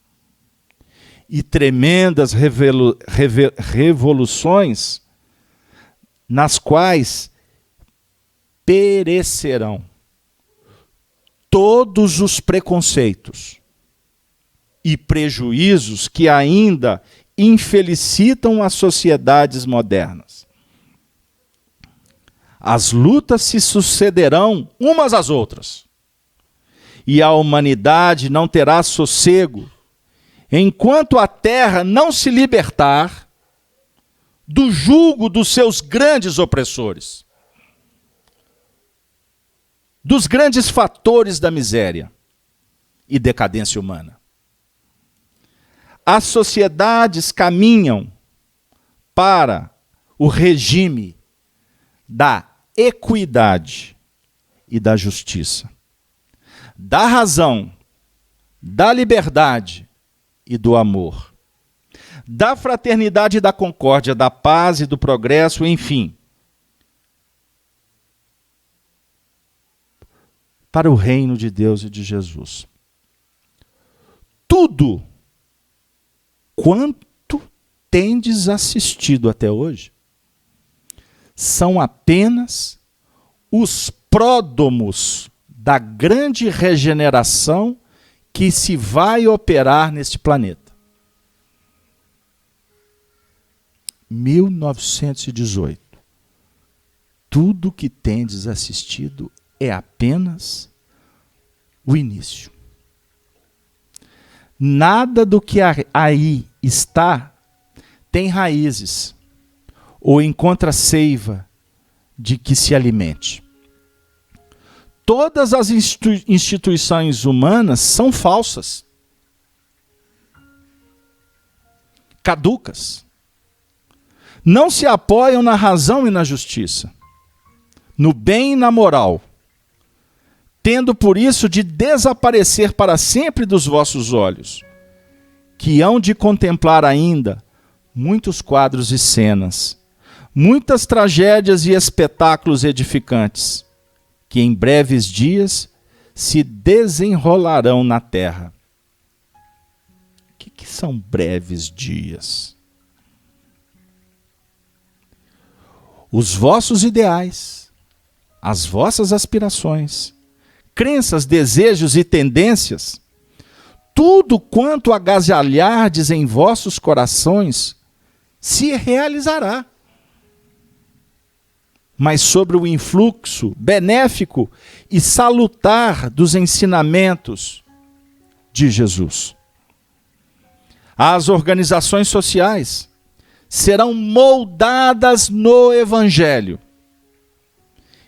e tremendas revoluções, nas quais perecerão todos os preconceitos e prejuízos que ainda infelicitam as sociedades modernas. As lutas se sucederão umas às outras, e a humanidade não terá sossego enquanto a terra não se libertar do jugo dos seus grandes opressores, dos grandes fatores da miséria e decadência humana. As sociedades caminham para o regime da equidade e da justiça, da razão, da liberdade e do amor, da fraternidade e da concórdia, da paz e do progresso, enfim, para o reino de Deus e de Jesus. Tudo quanto tendes assistido até hoje são apenas os pródomos da grande regeneração que se vai operar neste planeta. 1918. Tudo que tendes assistido é apenas o início. Nada do que aí está tem raízes ou encontra seiva de que se alimente. Todas as instituições humanas são falsas, caducas. Não se apoiam na razão e na justiça, no bem e na moral, tendo por isso de desaparecer para sempre dos vossos olhos, que hão de contemplar ainda muitos quadros e cenas, muitas tragédias e espetáculos edificantes, que em breves dias se desenrolarão na terra. O que são breves dias? Os vossos ideais, as vossas aspirações, crenças, desejos e tendências, tudo quanto agasalhardes em vossos corações se realizará. Mas sobre o influxo benéfico e salutar dos ensinamentos de Jesus. As organizações sociais serão moldadas no Evangelho.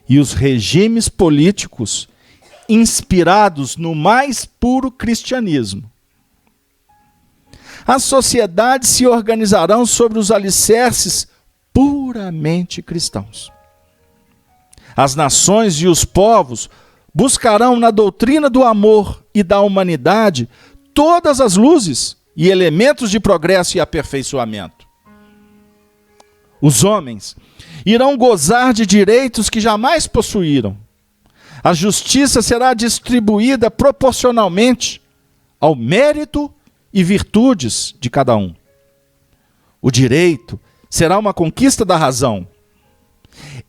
E os regimes políticos inspirados no mais puro cristianismo. As sociedades se organizarão sobre os alicerces puramente cristãos. As nações e os povos buscarão na doutrina do amor e da humanidade todas as luzes e elementos de progresso e aperfeiçoamento. Os homens irão gozar de direitos que jamais possuíram. A justiça será distribuída proporcionalmente ao mérito e virtudes de cada um. O direito será uma conquista da razão.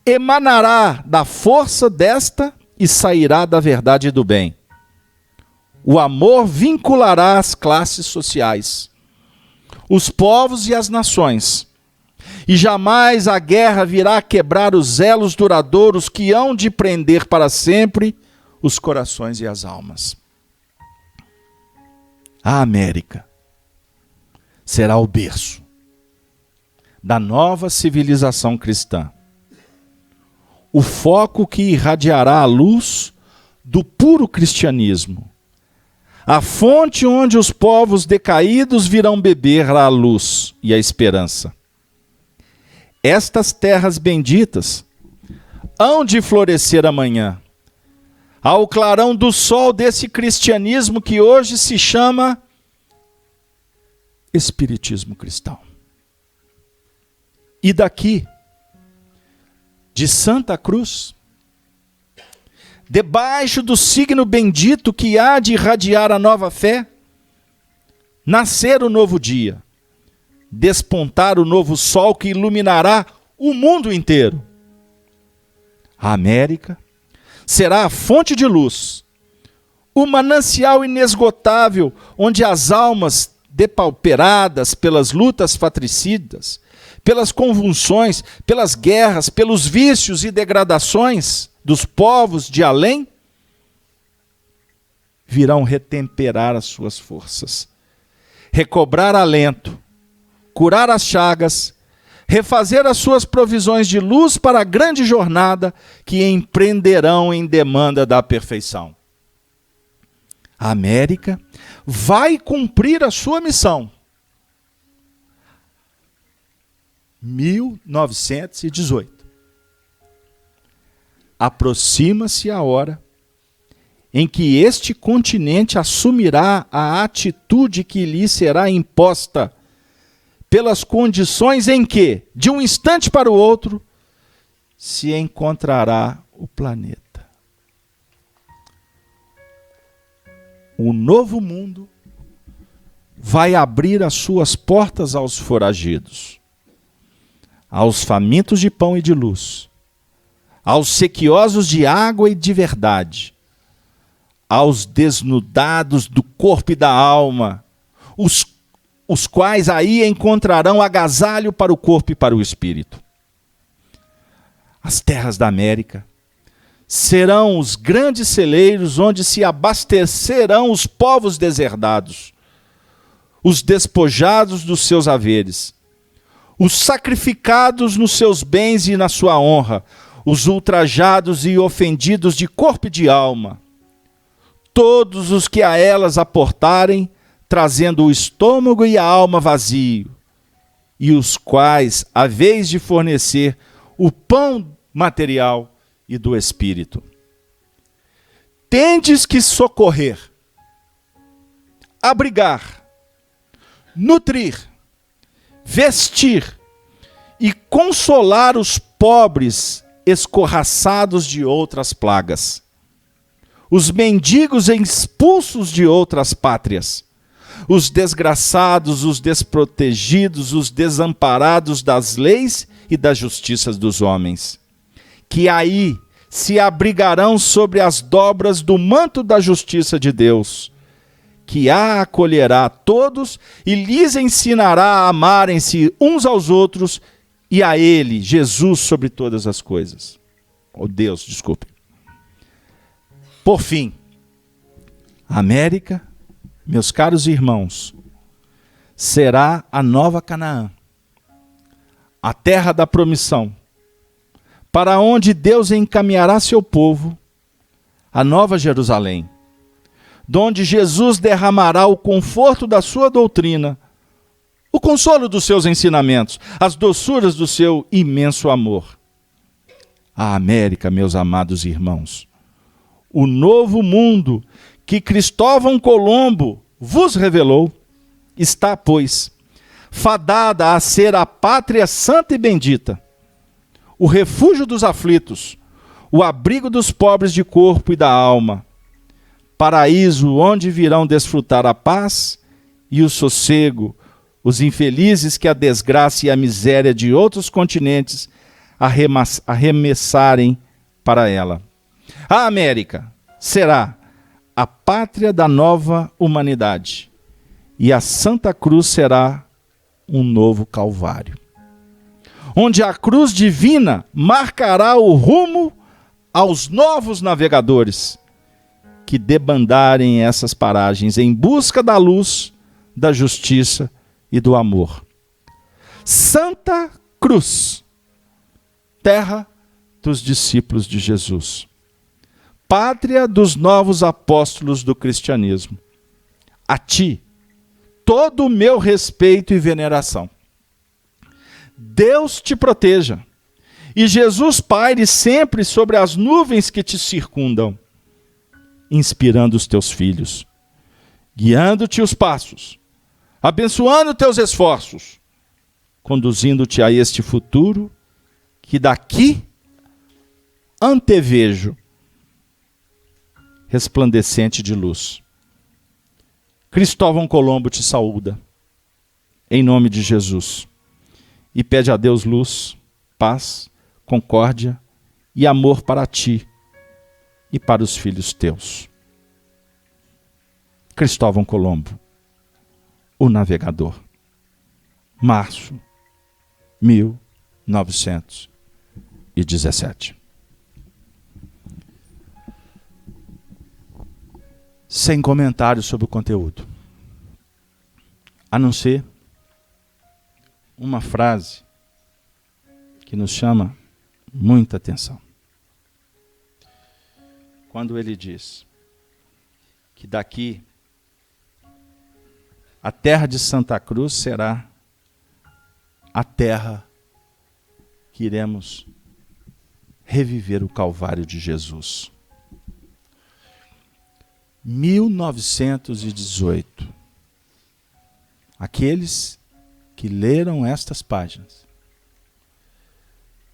Emanará da força desta e sairá da verdade e do bem. O amor vinculará as classes sociais, os povos e as nações. E jamais a guerra virá quebrar os elos duradouros que hão de prender para sempre os corações e as almas. A América será o berço da nova civilização cristã. O foco que irradiará a luz do puro cristianismo. A fonte onde os povos decaídos virão beber a luz e a esperança. Estas terras benditas hão de florescer amanhã, ao clarão do sol desse cristianismo que hoje se chama Espiritismo cristão. E daqui, de Santa Cruz, debaixo do signo bendito que há de irradiar a nova fé, nascer o novo dia, despontar o novo sol que iluminará o mundo inteiro. A América será a fonte de luz, o manancial inesgotável onde as almas depauperadas pelas lutas fratricidas, pelas convulsões, pelas guerras, pelos vícios e degradações dos povos de além, virão retemperar as suas forças, recobrar alento, curar as chagas, refazer as suas provisões de luz para a grande jornada que empreenderão em demanda da perfeição. A América vai cumprir a sua missão. 1918. Aproxima-se a hora em que este continente assumirá a atitude que lhe será imposta pelas condições em que, de um instante para o outro, se encontrará o planeta. O novo mundo vai abrir as suas portas aos foragidos, aos famintos de pão e de luz, aos sequiosos de água e de verdade, aos desnudados do corpo e da alma, os quais aí encontrarão agasalho para o corpo e para o espírito. As terras da América serão os grandes celeiros onde se abastecerão os povos deserdados, os despojados dos seus haveres, os sacrificados nos seus bens e na sua honra, os ultrajados e ofendidos de corpo e de alma, todos os que a elas aportarem, trazendo o estômago e a alma vazio, e os quais, a vez de fornecer o pão material e do espírito, tendes que socorrer, abrigar, nutrir, vestir e consolar os pobres escorraçados de outras plagas, os mendigos expulsos de outras pátrias, os desgraçados, os desprotegidos, os desamparados das leis e das justiças dos homens, que aí se abrigarão sobre as dobras do manto da justiça de Deus, que a acolherá a todos e lhes ensinará a amarem-se uns aos outros e a Ele, Jesus, sobre todas as coisas. Oh Deus, desculpe. Por fim, a América meus caros irmãos, será a nova Canaã, a terra da promissão, para onde Deus encaminhará seu povo, a nova Jerusalém, donde Jesus derramará o conforto da sua doutrina, o consolo dos seus ensinamentos, as doçuras do seu imenso amor. A América, meus amados irmãos, o novo mundo que Cristóvão Colombo vos revelou, está, pois, fadada a ser a pátria santa e bendita, o refúgio dos aflitos, o abrigo dos pobres de corpo e da alma, paraíso onde virão desfrutar a paz e o sossego os infelizes que a desgraça e a miséria de outros continentes arremessarem para ela. A América será a pátria da nova humanidade, e a Santa Cruz será um novo Calvário, onde a cruz divina marcará o rumo aos novos navegadores que debandarem essas paragens em busca da luz, da justiça e do amor. Santa Cruz, terra dos discípulos de Jesus, pátria dos novos apóstolos do cristianismo. A ti, todo o meu respeito e veneração. Deus te proteja, e Jesus paire sempre sobre as nuvens que te circundam, inspirando os teus filhos, guiando-te os passos, abençoando teus esforços, conduzindo-te a este futuro que daqui antevejo, resplandecente de luz. Cristóvão Colombo te saúda, em nome de Jesus, e pede a Deus luz, paz, concórdia e amor para ti e para os filhos teus. Cristóvão Colombo, o navegador. Março 1917. Sem comentários sobre o conteúdo, a não ser uma frase que nos chama muita atenção. Quando ele diz que daqui a terra de Santa Cruz será a terra que iremos reviver o Calvário de Jesus. 1918. Aqueles que leram estas páginas,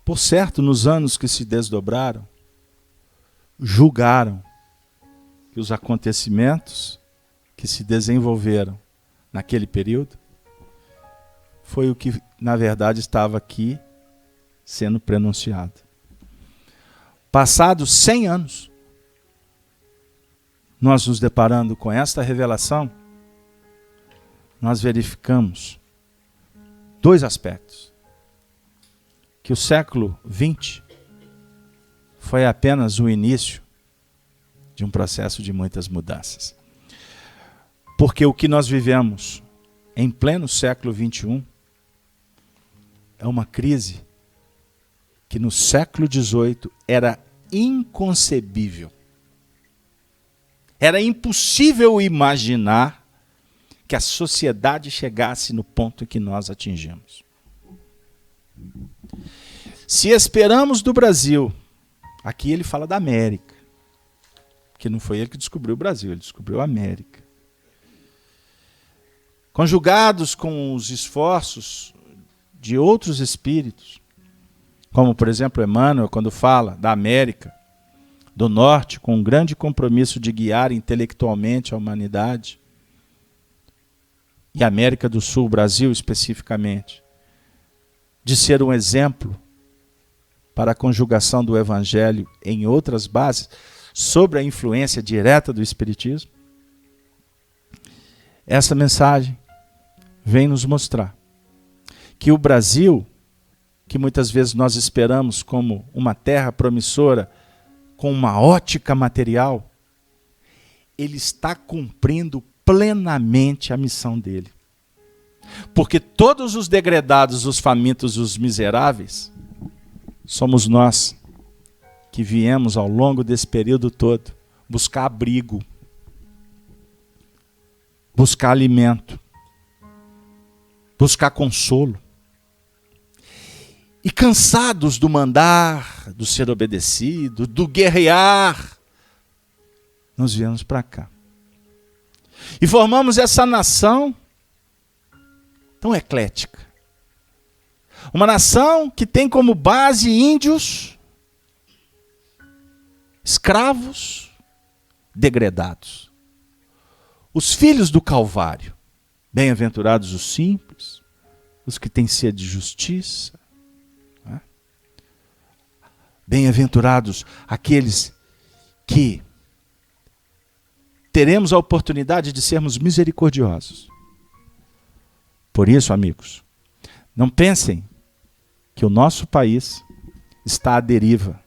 por certo, nos anos que se desdobraram, julgaram que os acontecimentos que se desenvolveram naquele período foi o que, na verdade, estava aqui sendo prenunciado. Passados 100 anos, nós nos deparando com esta revelação, nós verificamos dois aspectos. Que o século XX foi apenas o início de um processo de muitas mudanças. Porque o que nós vivemos em pleno século XXI é uma crise que no século XVIII era inconcebível. Era impossível imaginar que a sociedade chegasse no ponto em que nós atingimos. Se esperamos do Brasil, aqui ele fala da América, que não foi ele que descobriu o Brasil, ele descobriu a América. Conjugados com os esforços de outros espíritos, como por exemplo Emmanuel, quando fala da América do Norte, com um grande compromisso de guiar intelectualmente a humanidade, e a América do Sul, o Brasil especificamente, de ser um exemplo para a conjugação do Evangelho em outras bases, sobre a influência direta do Espiritismo. Essa mensagem vem nos mostrar que o Brasil, que muitas vezes nós esperamos como uma terra promissora, com uma ótica material, ele está cumprindo plenamente a missão dele. Porque todos os degredados, os famintos, os miseráveis, somos nós que viemos ao longo desse período todo buscar abrigo, buscar alimento, buscar consolo. E cansados do mandar, do ser obedecido, do guerrear, nós viemos para cá. E formamos essa nação tão eclética. Uma nação que tem como base índios, escravos, degredados. Os filhos do Calvário. Bem-aventurados os simples, os que têm sede de justiça. Né? Bem-aventurados aqueles que teremos a oportunidade de sermos misericordiosos. Por isso, amigos, não pensem que o nosso país está à deriva.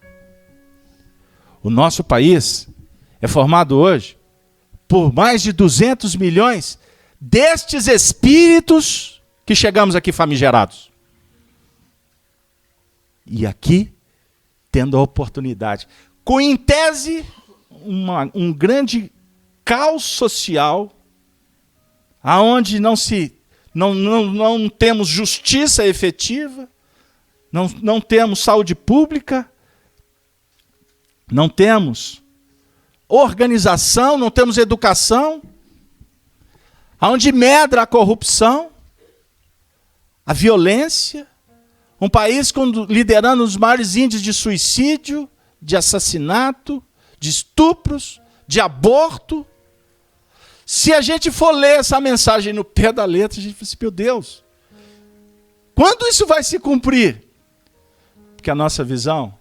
O nosso país é formado hoje por mais de 200 milhões destes espíritos que chegamos aqui famigerados. E aqui, tendo a oportunidade, com em tese um grande caos social, aonde não temos justiça efetiva, não temos saúde pública, não temos organização, não temos educação, aonde medra a corrupção, a violência, um país liderando os maiores índices de suicídio, de assassinato, de estupros, de aborto. Se a gente for ler essa mensagem no pé da letra, a gente fala assim, meu Deus, quando isso vai se cumprir? Porque a nossa visão,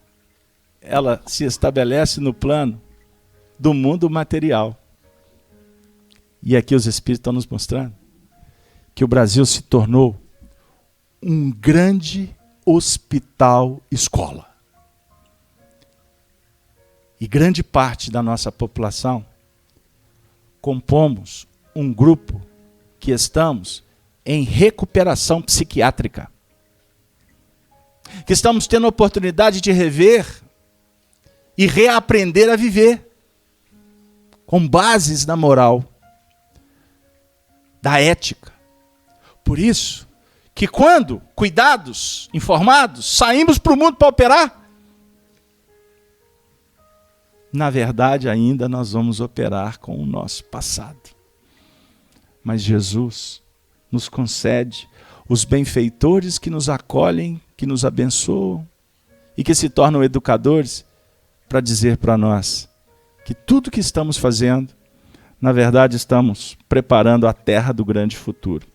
ela se estabelece no plano do mundo material. E aqui os Espíritos estão nos mostrando que o Brasil se tornou um grande hospital-escola. E grande parte da nossa população compomos um grupo que estamos em recuperação psiquiátrica. Que estamos tendo a oportunidade de rever e reaprender a viver com bases da moral, da ética. Por isso, que quando, cuidados, informados, saímos para o mundo para operar, na verdade, ainda nós vamos operar com o nosso passado. Mas Jesus nos concede os benfeitores que nos acolhem, que nos abençoam e que se tornam educadores para dizer para nós que tudo que estamos fazendo, na verdade, estamos preparando a terra do grande futuro.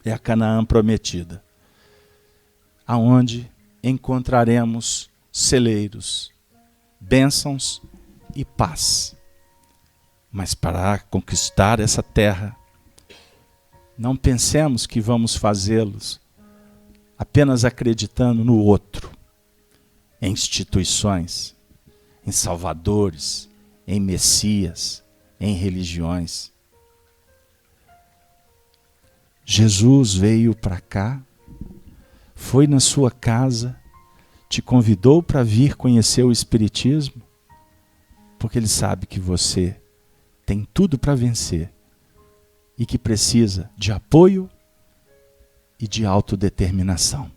É a Canaã prometida, aonde encontraremos celeiros, bênçãos e paz. Mas para conquistar essa terra, não pensemos que vamos fazê-los apenas acreditando no outro, em instituições, em salvadores, em messias, em religiões. Jesus veio para cá, foi na sua casa, te convidou para vir conhecer o Espiritismo, porque Ele sabe que você tem tudo para vencer e que precisa de apoio e de autodeterminação.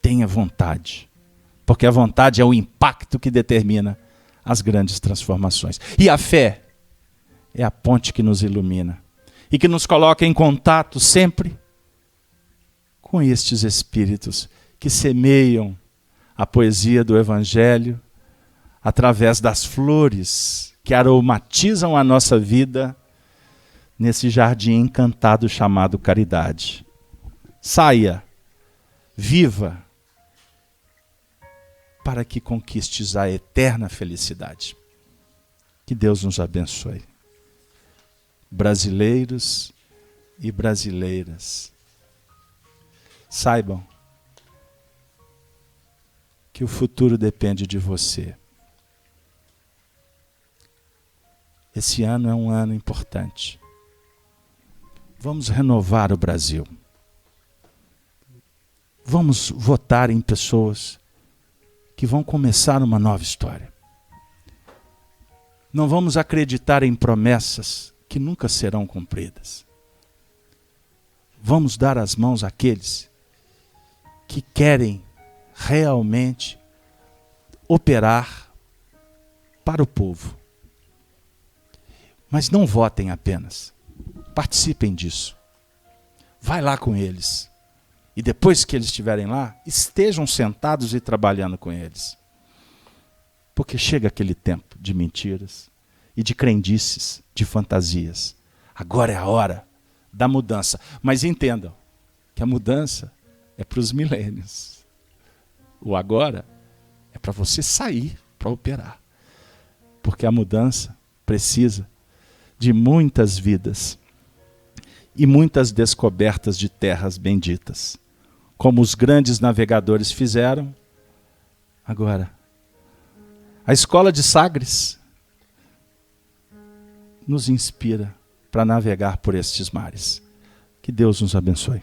Tenha vontade, porque a vontade é o impacto que determina as grandes transformações. E a fé é a ponte que nos ilumina e que nos coloca em contato sempre com estes espíritos que semeiam a poesia do Evangelho através das flores que aromatizam a nossa vida nesse jardim encantado chamado caridade. Saia, viva, para que conquistes a eterna felicidade. Que Deus nos abençoe. Brasileiros e brasileiras, saibam que o futuro depende de você. Esse ano é um ano importante. Vamos renovar o Brasil. Vamos votar em pessoas que vão começar uma nova história. Não vamos acreditar em promessas que nunca serão cumpridas. Vamos dar as mãos àqueles que querem realmente operar para o povo. Mas não votem apenas. Participem disso. Vai lá com eles. E depois que eles estiverem lá, estejam sentados e trabalhando com eles. Porque chega aquele tempo de mentiras e de crendices, de fantasias. Agora é a hora da mudança. Mas entendam que a mudança é para os milênios. O agora é para você sair para operar. Porque a mudança precisa de muitas vidas e muitas descobertas de terras benditas. Como os grandes navegadores fizeram. Agora, a escola de Sagres nos inspira para navegar por estes mares. Que Deus nos abençoe.